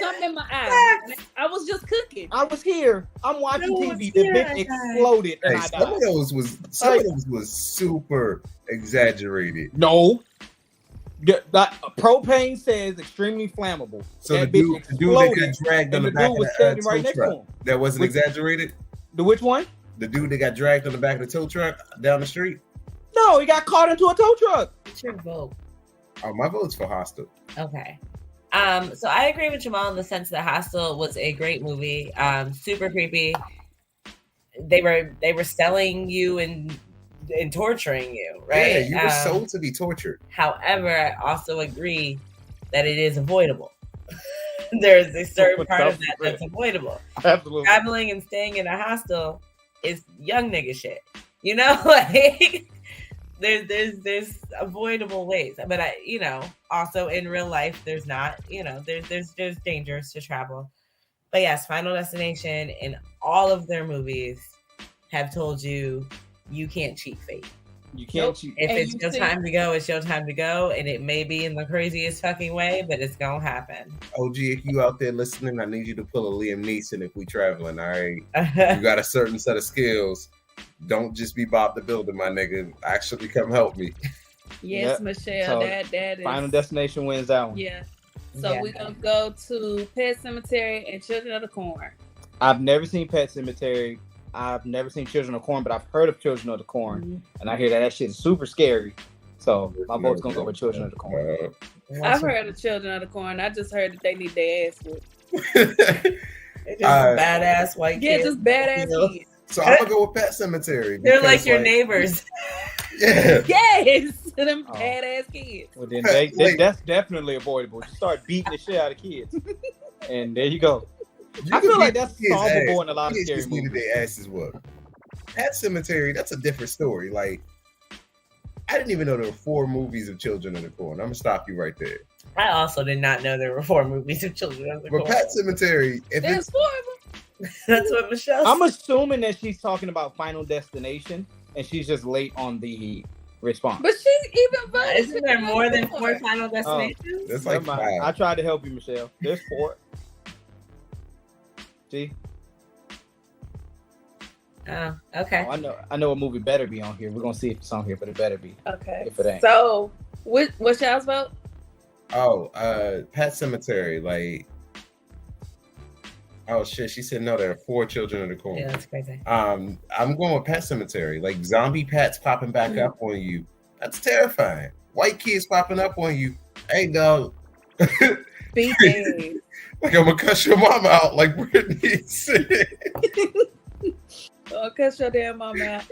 something in my eye. I was just cooking. I was here. I'm watching No TV. one's The here, bitch I died. exploded, and Hey, I some died. of those was super exaggerated. No. The propane says extremely flammable. So That the bitch dude that exploded, got dragged on and the the back dude of was the standing tow right next to truck, him. that wasn't Which- exaggerated. The which one? The dude that got dragged on the back of the tow truck down the street. No, he got caught into a tow truck. What's your vote? Oh, my vote's for Hostel. Okay. So I agree with Jamal in the sense that Hostel was a great movie. Super creepy. They were selling you and torturing you, right? Yeah, you were sold to be tortured. However, I also agree that it is avoidable. There's a certain part of that that's avoidable. Absolutely. Traveling and staying in a hostel is young nigga shit. You know, like there's avoidable ways. But also in real life, there's not. There's dangers to travel. But yes, Final Destination in all of their movies have told you can't cheat fate. You can't cheat. If And it's you your see- time to go, it's your time to go, and it may be in the craziest fucking way, but it's gonna happen. OG, if you out there listening, I need you to pull a Liam Neeson if we traveling. All right, you got a certain set of skills. Don't just be Bob the Builder, my nigga. Actually, come help me. Yes, Yep. Michelle, So, that is Final Destination wins that one. Yeah. So Yeah. we're gonna go to Pet Cemetery and Children of the Corn. I've never seen Pet Cemetery. I've never seen Children of the Corn, but I've heard of Children of the Corn, and I hear that shit is super scary. So my vote's gonna go with Children of the Corn. I've heard of Children of the Corn. I just heard that they need their ass whipped. They're just badass white Yeah, kids. just badass You know? kids. So I'm gonna go with Pet Cemetery. They're because, like your neighbors. Yeah. Yes, them Oh. badass kids. Well, then Wait. that's definitely avoidable. You start beating the shit out of kids, and there you go. I feel like that's solvable in a lot of kids scary just needed movies. their asses whooped. Pet Cemetery, that's a different story. Like, I didn't even know there were 4 movies of Children of the Corn. I'm gonna stop you right there. I also did not know there were 4 movies of Children of the Corn. But Pet Cemetery, if There's it's 4 of them. That's what Michelle I'm assuming that she's talking about Final Destination, and she's just late on the response. But she's even voted. Isn't there more than 4 Final Destinations? That's like Never mind. 5. I tried to help you, Michelle. There's 4. See? Oh, okay. Oh, I know a movie better be on here. We're gonna see if it's on here, but it better be. Okay. If it ain't. So, what's y'all's vote? Oh, Pet Cemetery, like, oh shit, she said no, there are 4 Children of the Corn. Yeah, that's crazy. I'm going with Pet Cemetery. Like, zombie pets popping back up on you. That's terrifying. White kids popping up on you. Hey, dog. BK. Like, I'm gonna cuss your mom out, like Brittany said. Oh, cuss your damn mama out.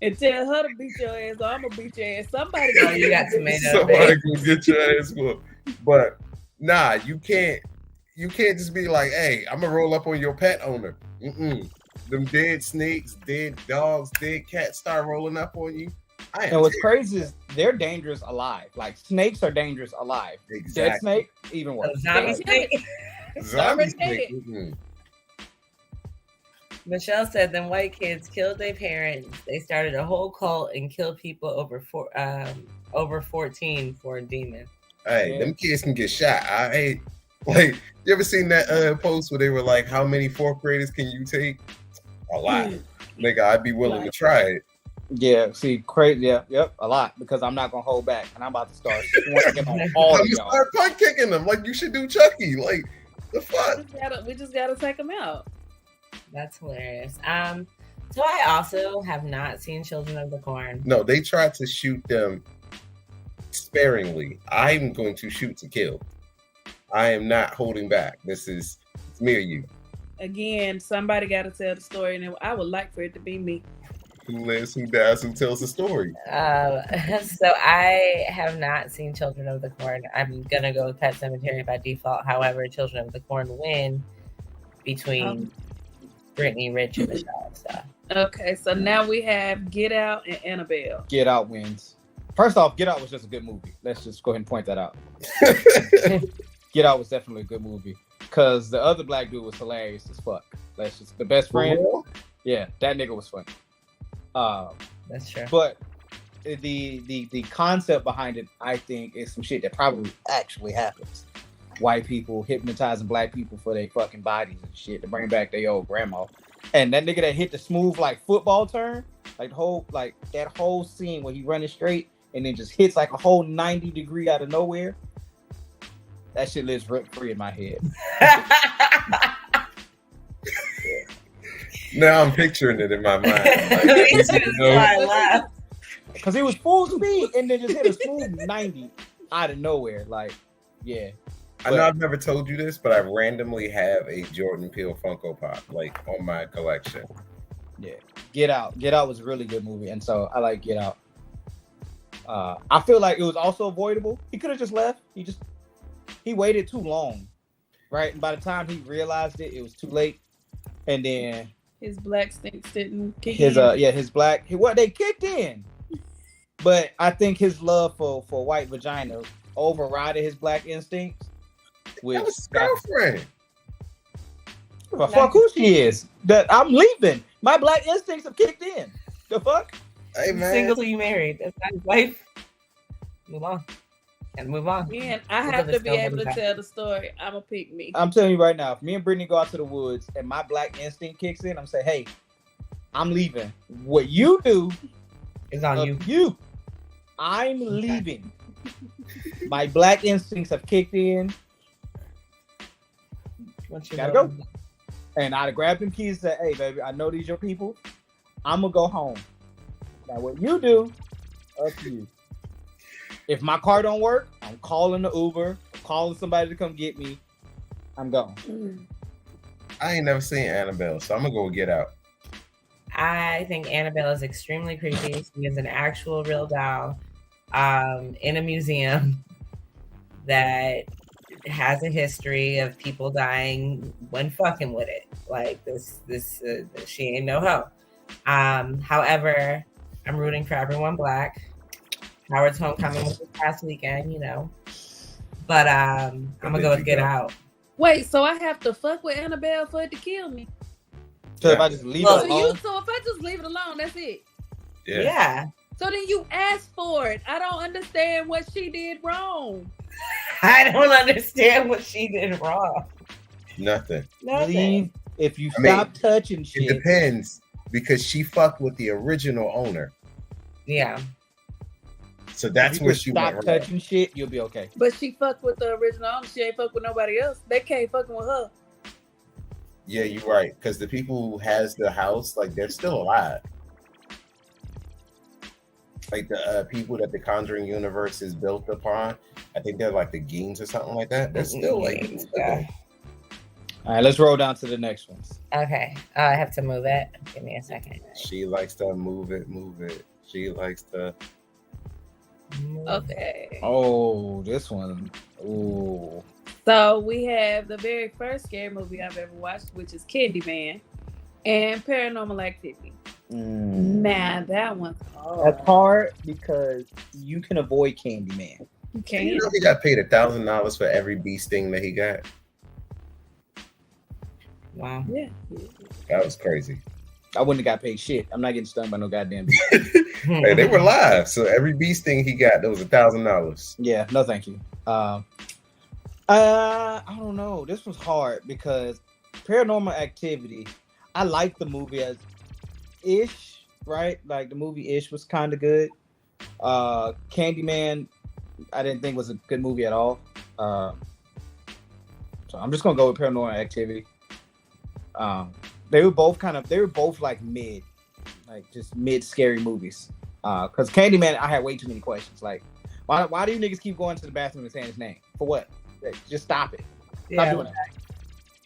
And tell her to beat your ass, or I'm gonna beat your ass. Somebody Oh, you got tomatoes. Somebody gonna get your ass whooped. But nah, you can't just be like, hey, I'm gonna roll up on your pet owner. Them dead snakes, dead dogs, dead cats start rolling up on you. And what's crazy is they're dangerous alive. Like, snakes are dangerous alive. Exactly. Dead snake, even worse. Zombie snake. Zombie Exterminated. snake. Michelle said them white kids killed their parents. They started a whole cult and killed people over 14 for a demon. Hey, them kids can get shot. I ain't like, you ever seen that post where they were like, how many 4th graders can you take? A lot. Nigga, I'd be willing to try it. Yeah, see, crazy. Yeah, yep, a lot, because I'm not gonna hold back, and I'm about to start swinging on all of y'all. Start punt kicking them like you should do Chucky. Like, the fuck? We just gotta take them out. That's hilarious. So I also have not seen Children of the Corn. No, they tried to shoot them sparingly. I'm going to shoot to kill. I am not holding back. It's me or you. Again, somebody got to tell the story, and I would like for it to be me. Who lives, who dies, who tells the story. So I have not seen Children of the Corn. I'm gonna go with Pet Cemetery by default. However, Children of the Corn win between Brittany, Rich, and Michelle. So. Okay, so now we have Get Out and Annabelle. Get Out wins. First off, Get Out was just a good movie. Let's just go ahead and point that out. Get Out was definitely a good movie, because the other black dude was hilarious as fuck. That's just the best friend. Yeah, that nigga was funny. That's true. But the concept behind it, I think, is some shit that probably actually happens. White people hypnotizing black people for their fucking bodies and shit to bring back their old grandma. And that nigga that hit the smooth like football turn, like that whole scene where he running straight and then just hits like a whole 90 degree out of nowhere. That shit lives rent free in my head. Now I'm picturing it in my mind. Because he was full speed and then just hit a smooth 90 out of nowhere. Like, yeah. I know I've never told you this, but I randomly have a Jordan Peele Funko Pop like on my collection. Yeah, Get Out. Get Out was a really good movie, and so I like Get Out. I feel like it was also avoidable. He could have just left. He waited too long, right? And by the time he realized it, it was too late. And then his black stinks didn't kick in. They kicked in, but I think his love for white vagina overrided his black instincts. That was his girlfriend. Fuck who she is. That I'm leaving. My black instincts have kicked in. The fuck? Hey man, single till you married. That's not his wife. Move on. And move on. Man, I have to be able to tell the story. I'm a pick me. I'm telling you right now, if me and Brittany go out to the woods and my black instinct kicks in, I'm saying, hey, I'm leaving. What you do is on you. I'm leaving. My black instincts have kicked in. Gotta go. And I'd have grabbed them keys and said, hey, baby, I know these your people. I'm going to go home. Now, what you do, up to you. If my car don't work, I'm calling the Uber, calling somebody to come get me. I'm gone. I ain't never seen Annabelle, so I'm going to go Get Out. I think Annabelle is extremely creepy. She is an actual real doll in a museum that has a history of people dying when fucking with it. Like this, she ain't no hoe. However, I'm rooting for everyone black. Howard's Homecoming was this past weekend, you know. But I'm gonna go with Get Out. Wait, so I have to fuck with Annabelle for it to kill me? So if I just leave it alone? So if I just leave it alone, that's it? Yeah. So then you asked for it. I don't understand what she did wrong. I don't understand what she did wrong. Nothing. Leave if you stop touching shit. It depends, because she fucked with the original owner. Yeah. So that's where she stop touching shit, you'll be okay. But she fucked with the original owner. She ain't fuck with nobody else. They can't fucking with her. Yeah, you're right. Because the people who has the house, like, they're still alive. Like the people that the Conjuring universe is built upon, I think they're like the Geens or something like that. They're still like, yeah. All right, let's roll down to the next ones. Okay, I have to move it. Give me a second. She likes to move it. She likes to. Okay. Oh, this one. Ooh. So we have the very first scary movie I've ever watched, which is Candyman and Paranormal Activity. Man, that one's hard. That's hard because you can avoid Candyman. You can't. You know he got paid $1,000 for every bee sting that he got. Wow. Yeah. That was crazy. I wouldn't have got paid shit. I'm not getting stung by no goddamn bee. Hey, they were live, so every bee sting he got, that was $1,000. Yeah, no thank you. I don't know. This was hard because Paranormal Activity, I like the movie as ish, right? Like the movie ish was kind of good. Candyman, I didn't think was a good movie at all. So I'm just gonna go with Paranormal Activity. They were both like mid, like just mid scary movies. Because Candyman, I had way too many questions. Like, why do you niggas keep going to the bathroom and saying his name? For what? Just stop it. Stop doing that.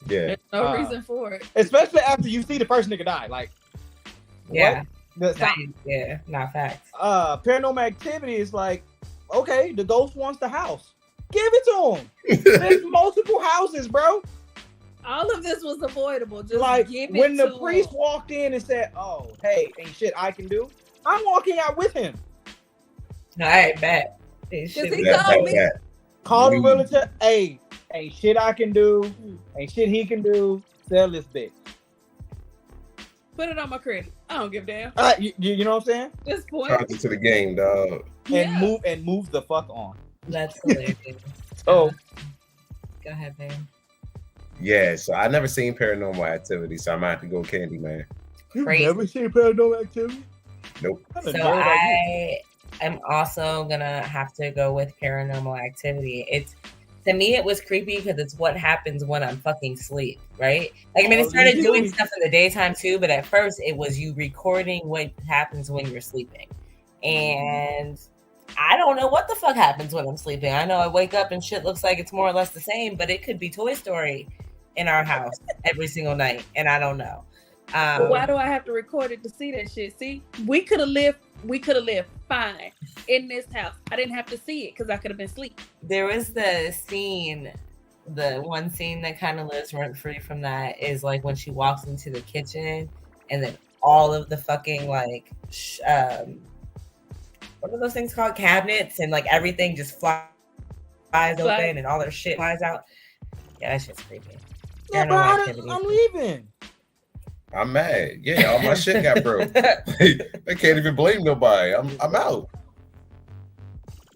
Yeah. There's no reason for it. Especially after you see the first nigga die. Like, yeah. What? Yeah, not facts. Paranormal Activity is like, okay, the ghost wants the house. Give it to him. There's multiple houses, bro. All of this was avoidable. Just like give when it the to priest him. walked in and said, "Oh, hey, ain't shit I can do." I'm walking out with him. No, I bet. Call the realtor. Hey, ain't shit I can do. Ain't shit he can do. Sell this bitch. Put it on my credit. I don't give a damn. You know what I'm saying? This point. Charge it to the game, dog. And move the fuck on. That's hilarious. So go ahead, man. Yeah, so I never seen Paranormal Activity, so I might have to go Candyman. Crazy. Never seen Paranormal Activity? Nope. So I am also gonna have to go with Paranormal Activity. To me, it was creepy because it's what happens when I'm fucking sleep, right? Like, I mean, it started doing stuff in the daytime too, but at first it was you recording what happens when you're sleeping. And I don't know what the fuck happens when I'm sleeping. I know I wake up and shit looks like it's more or less the same, but it could be Toy Story in our house every single night, and I don't know. But why do I have to record it to see that shit? See, we could have lived fine in this house. I didn't have to see it because I could have been asleep. There was the one scene that kind of lives rent free from that is like when she walks into the kitchen and then all of the fucking like what are those things called, cabinets, and like everything just flies open and all their shit flies out. Yeah, that shit's creepy. Yeah, bro, I'm leaving. I'm mad. Yeah, all my shit got broke. I can't even blame nobody. I'm out. All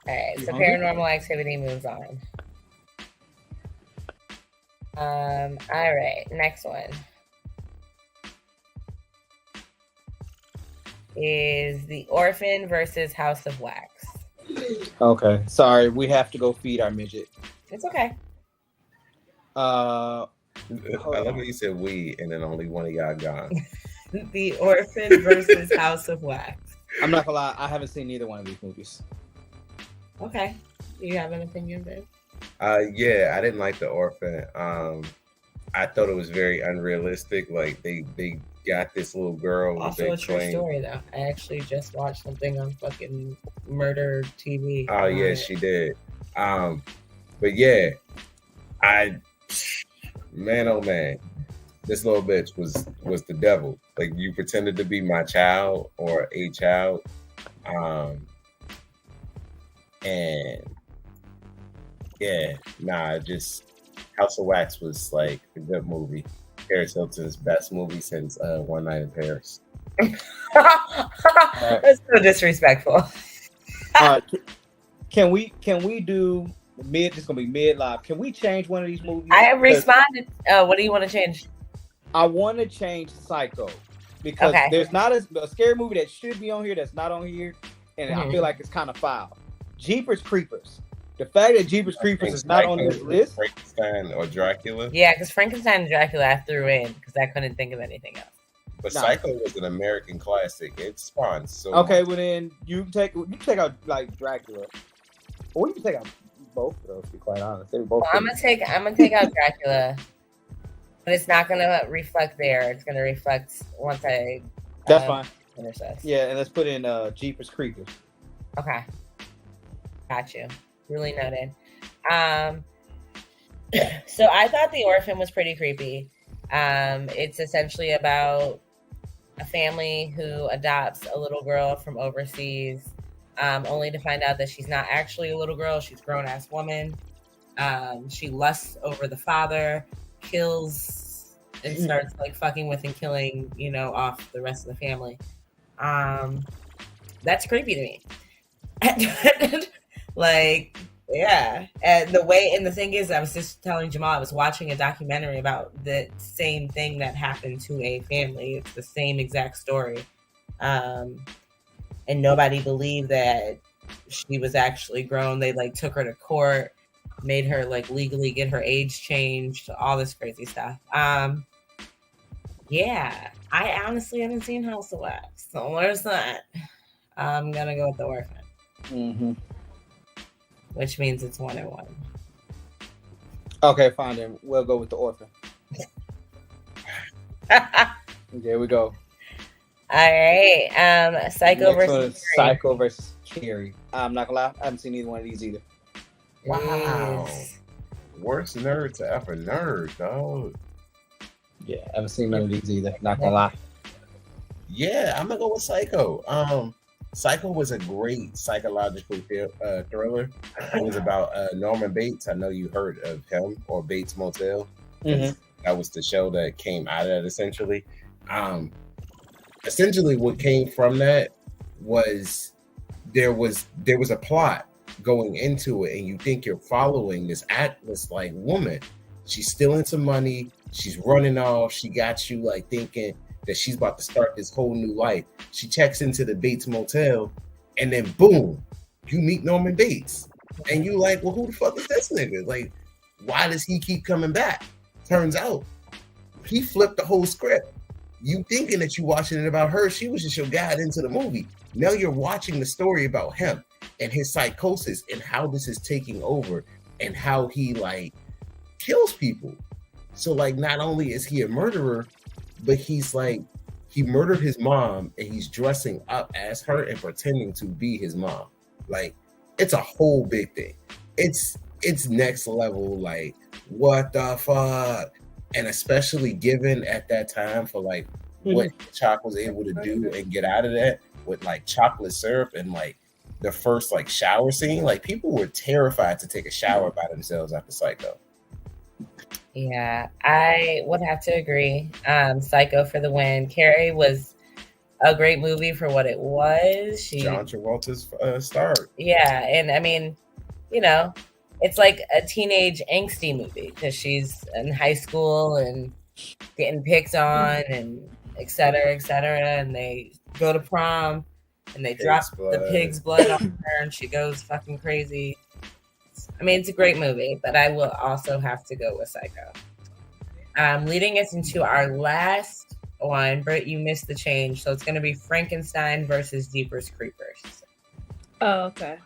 right, so Paranormal Activity moves on. All right, next one is The Orphan versus House of Wax. Okay, sorry, we have to go feed our midget. It's okay. I love how you said we, and then only one of y'all gone. The Orphan versus House of Wax. I'm not gonna lie, I haven't seen neither one of these movies. Okay. Do you have an opinion, babe? Yeah, I didn't like The Orphan. I thought it was very unrealistic. Like they got this little girl. Also a true story, though. I actually just watched something on fucking Murder TV. Oh yeah, she did. But yeah, Man, oh man, this little bitch was the devil. Like, you pretended to be my child or a child, and yeah, nah, just House of Wax was like a good movie. Paris Hilton's best movie since One Night in Paris. That's so disrespectful. Can we do mid? It's gonna be mid live. Can we change one of these movies? I have responded. What do you want to change? I want to change Psycho because there's not a scary movie that should be on here that's not on here, and I feel like it's kind of foul. Jeepers Creepers. The fact that Jeepers Creepers is not on this list. Frankenstein or Dracula. Yeah, because Frankenstein and Dracula I threw in because I couldn't think of anything else. But Psycho was an American classic. It spawned so okay, much. well then you take out like Dracula, or you can take out both of those. To be quite honest, they both. Well, I'm gonna take out Dracula, but it's not gonna reflect there. It's gonna reflect once I. That's fine. Intercess. Yeah, and let's put in Jeepers Creepers. Okay, got you. Really noted. So I thought The Orphan was pretty creepy. It's essentially about a family who adopts a little girl from overseas, only to find out that she's not actually a little girl. She's a grown-ass woman. She lusts over the father, kills, and starts like fucking with and killing, off the rest of the family. That's creepy to me. Like, yeah. And the thing is, I was just telling Jamal, I was watching a documentary about the same thing that happened to a family. It's the same exact story. And nobody believed that she was actually grown. They like took her to court, made her like legally get her age changed, all this crazy stuff. Yeah, I honestly haven't seen House of Wax. So where's that? I'm gonna go with The Orphan. Mm-hmm. Which means it's 1-1. Okay, fine then. We'll go with The Orphan. There we go. All right. Psycho versus Psycho versus Carrie. I'm not gonna lie, I haven't seen either one of these either. Wow. Worst nerd to ever nerd, dog. Yeah, I haven't seen none of these either. Not gonna lie. Yeah, I'm gonna go with Psycho. Psycho was a great psychological thriller. It was about Norman Bates. I know you heard of him, or Bates Motel. Mm-hmm. That was the show that came out of that, essentially. Essentially, what came from that was there was a plot going into it, and you think you're following this Atlas-like woman. She's stealing some money. She's running off. She got you like thinking that she's about to start this whole new life. She checks into the Bates Motel, and then boom, you meet Norman Bates. And you like, well, who the fuck is this nigga? Like, why does he keep coming back? Turns out, he flipped the whole script. You thinking that you watching it about her, she was just your guide into the movie. Now you're watching the story about him and his psychosis and how this is taking over and how he like kills people. So like, not only is he a murderer, but he's like, he murdered his mom and he's dressing up as her and pretending to be his mom. Like, it's a whole big thing. It's next level. Like, what the fuck? And especially given at that time for like what Chalk was able to do and get out of that with like chocolate syrup and like the first like shower scene, like people were terrified to take a shower by themselves after Psycho. Yeah, I would have to agree. Psycho for the win. Carrie was a great movie for what it was. John Travolta's star. Yeah, and I mean, it's like a teenage angsty movie because she's in high school and getting picked on and et cetera, and they go to prom and they drop the pig's blood on her and she goes fucking crazy. I mean, it's a great movie, but I will also have to go with Psycho. Leading us into our last one, Britt, you missed the change, so it's going to be Frankenstein versus Jeepers Creepers. Oh, okay.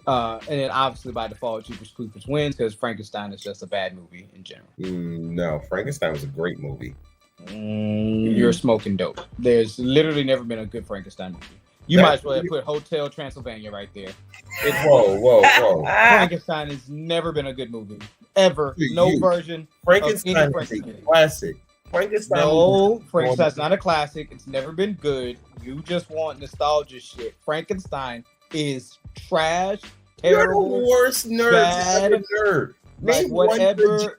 And then obviously by default, Jeepers Creepers wins because Frankenstein is just a bad movie in general. No, Frankenstein was a great movie. You're smoking dope. There's literally never been a good Frankenstein movie. You might as well put Hotel Transylvania right there. Whoa. Frankenstein has never been a good movie. ever. No You. version. Frankenstein of is any a Frankenstein. classic. Frankenstein. No, Frankenstein's not a classic. It's never been good. You just want nostalgia shit. Frankenstein is trash, terrible. You're the worst nerd. bad, Nerd. Like Name one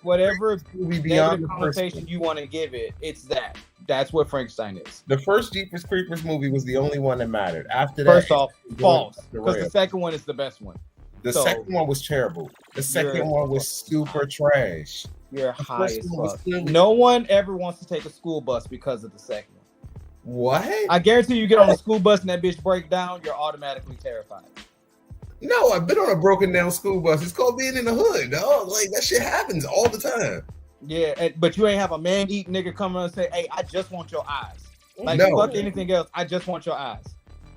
whatever movie negative beyond the first connotation one. you want to give it, it's that. That's what Frankenstein is. The first Jeepers Creepers movie was the only one that mattered. After that, First off, it's false. going Because the rails. second one is the best one. The so- second one was terrible. The second You're- one was super trash. You're high first as one was fuck. clearly- No one ever wants to take a school bus because of the second one. What? I guarantee you get on a school bus and that bitch break down, you're automatically terrified. No, I've been on a broken down school bus. It's called being in the hood, dog. Like that shit happens all the time. Yeah, but you ain't have a man-eating nigga come and say, "Hey, I just want your eyes." Like No. fuck anything else. I just want your eyes.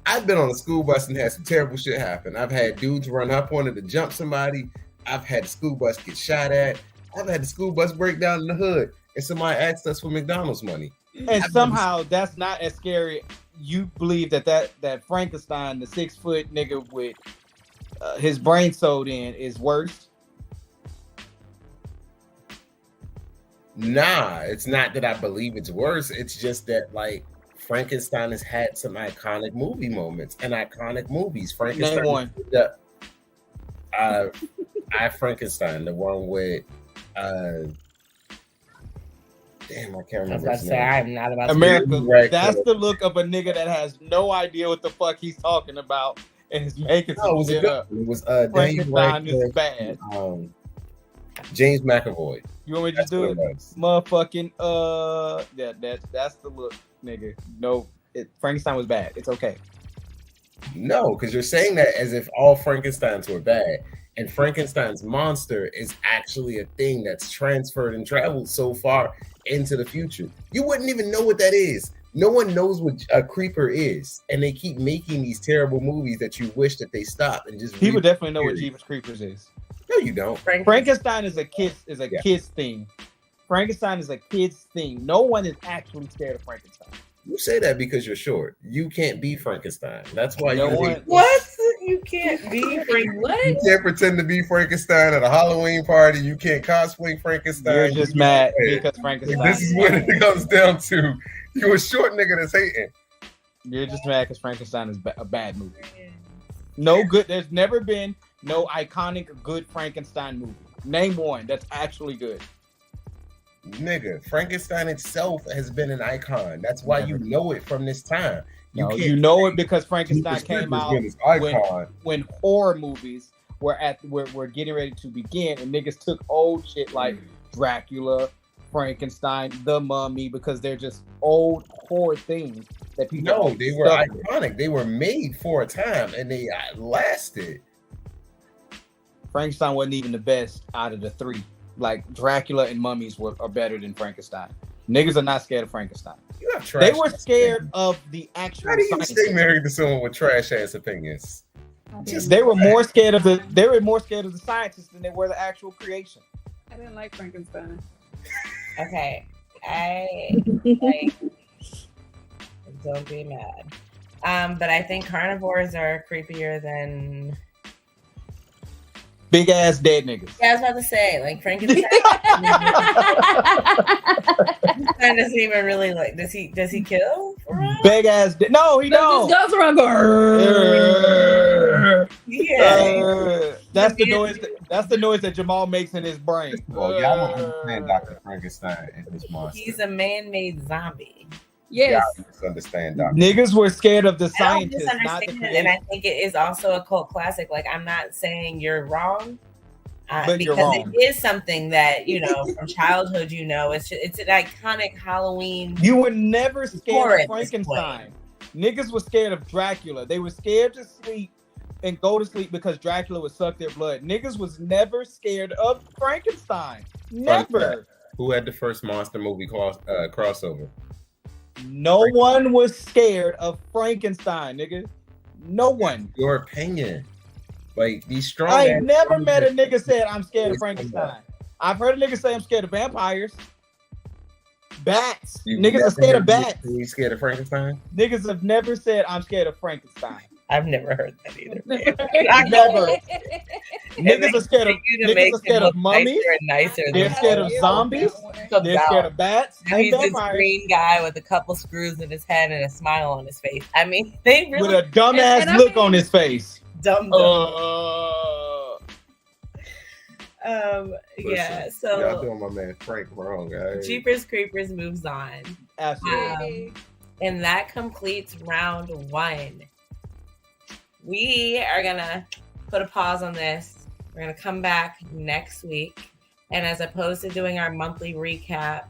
I've been on a school bus and had some terrible shit happen. I've had dudes run up on it to jump somebody. I've had the school bus get shot at. I've had the school bus break down in the hood and somebody asked us for McDonald's money. And somehow that's not as scary. You believe that Frankenstein, the 6 foot nigga with his brain sewed in, is worse. Nah, it's not that I believe it's worse. It's just that like Frankenstein has had some iconic movie moments and iconic movies. Frankenstein. Name one. I Frankenstein, the one with damn, I can't I was remember. about his to say, name. I'm not about to America. Right. That's the look of a nigga that has no idea what the fuck he's talking about and is making No, it some was a shit good up. one. It was Daniel Frankenstein is Radcliffe, bad. James McAvoy. You want me to That's just do what it? was. Motherfucking that's the look, nigga. No, Frankenstein was bad. It's okay. No, because you're saying that as if all Frankensteins were bad. And Frankenstein's monster is actually a thing that's transferred and traveled so far into the future. You wouldn't even know what that is. No one knows what a creeper is. And they keep making these terrible movies that you wish that they stopped and just People definitely know what Period. Jeepers Creepers is. No, you don't. Frankenstein is a kid's Yeah. kid's thing. Frankenstein is a kid's thing. No one is actually scared of Frankenstein. You say that because you're short. You can't be Frankenstein. That's why No you one- What? You can't be What? You can't pretend to be Frankenstein at a Halloween party. You can't cosplay Frankenstein. You're just mad Yeah. because Frankenstein. This is what it comes down to. You a short nigga that's hating. You're just mad because Frankenstein is a bad movie. No good. There's never been no iconic good Frankenstein movie. Name one that's actually good. Nigga, Frankenstein itself has been an icon. That's why you know it from this time. No, can't you know it say because Frankenstein Jeepers came Creepers out been this icon. when horror movies were getting ready to begin, and niggas took old shit like Dracula, Frankenstein, The Mummy, because they're just old horror things that people. No, are they were stuck with. iconic. They were made for a time and they lasted. Frankenstein wasn't even the best out of the three. Like Dracula and Mummies are better than Frankenstein. Niggas are not scared of Frankenstein. You have trash They were ass scared opinions. of the actual How do you science. stay married to someone with trash ass opinions? They were more scared of the scientists than they were the actual creation. I didn't like Frankenstein. Okay. I like don't be mad. But I think carnivores are creepier than Big ass dead niggas. I was about to say, like Frankenstein. Frankenstein doesn't even really like. Does he kill? For real? Big ass dead. No, he don't. Just goes around going. Yeah. That's the noise. That's the noise that Jamal makes in his brain. Well, y'all don't understand Dr. Frankenstein and his monster. He's a man-made zombie. Yes. Y'all misunderstand Dr. Niggas were scared of the I don't scientists, not the misunderstand it, and I creation. think it is also a cult classic. Like, I'm not saying you're wrong, But you're because wrong. it is something that from childhood. It's an iconic Halloween. You were never scared Horror of at this Frankenstein. Niggas were scared of Dracula. They were scared to sleep and go to sleep because Dracula would suck their blood. Niggas was never scared of Frankenstein. Never. Who had the first monster movie crossover? No one was scared of Frankenstein, nigga. No one. Your opinion. Like these strong. I ass ain't never zombies met a that- nigga said I'm scared of Frankenstein. I've heard a nigga say I'm scared of vampires. Bats. You Niggas never are scared of heard bats. You scared of Frankenstein? Niggas have never said I'm scared of Frankenstein. I've never heard that either. Never. Niggas are scared of mummies. Nicer They're scared of zombies. They're scared of bats. And he's this green guy with a couple screws in his head and a smile on his face. I mean, they really with a dumbass look on his face. Dumb. Yeah. So y'all doing my man Frank wrong, guys. Jeepers Creepers moves on. Absolutely. And that completes round 1. We are gonna put a pause on this. We're gonna come back next week, and as opposed to doing our monthly recap,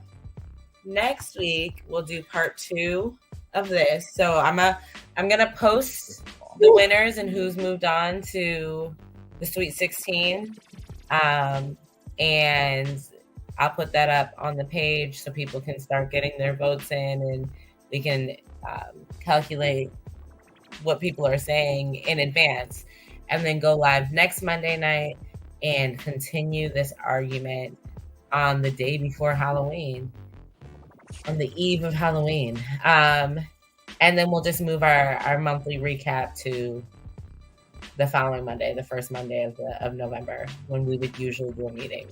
next week we'll do part 2 of this. So I'm gonna post the winners and who's moved on to the Sweet 16, and I'll put that up on the page so people can start getting their votes in, and we can calculate what people are saying in advance, and then go live next Monday night and continue this argument on the day before Halloween, on the eve of Halloween. And then we'll just move our monthly recap to the following Monday, the first Monday of November, when we would usually do a meeting.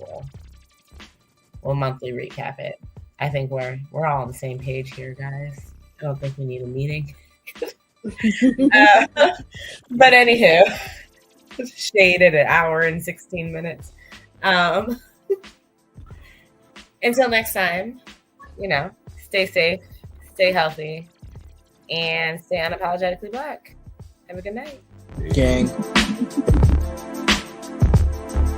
We'll monthly recap it. I think we're all on the same page here, guys. I don't think we need a meeting. But anywho, shade at 1 hour and 16 minutes. Until next time, stay safe, stay healthy, and stay unapologetically black. Have a good night. Gang.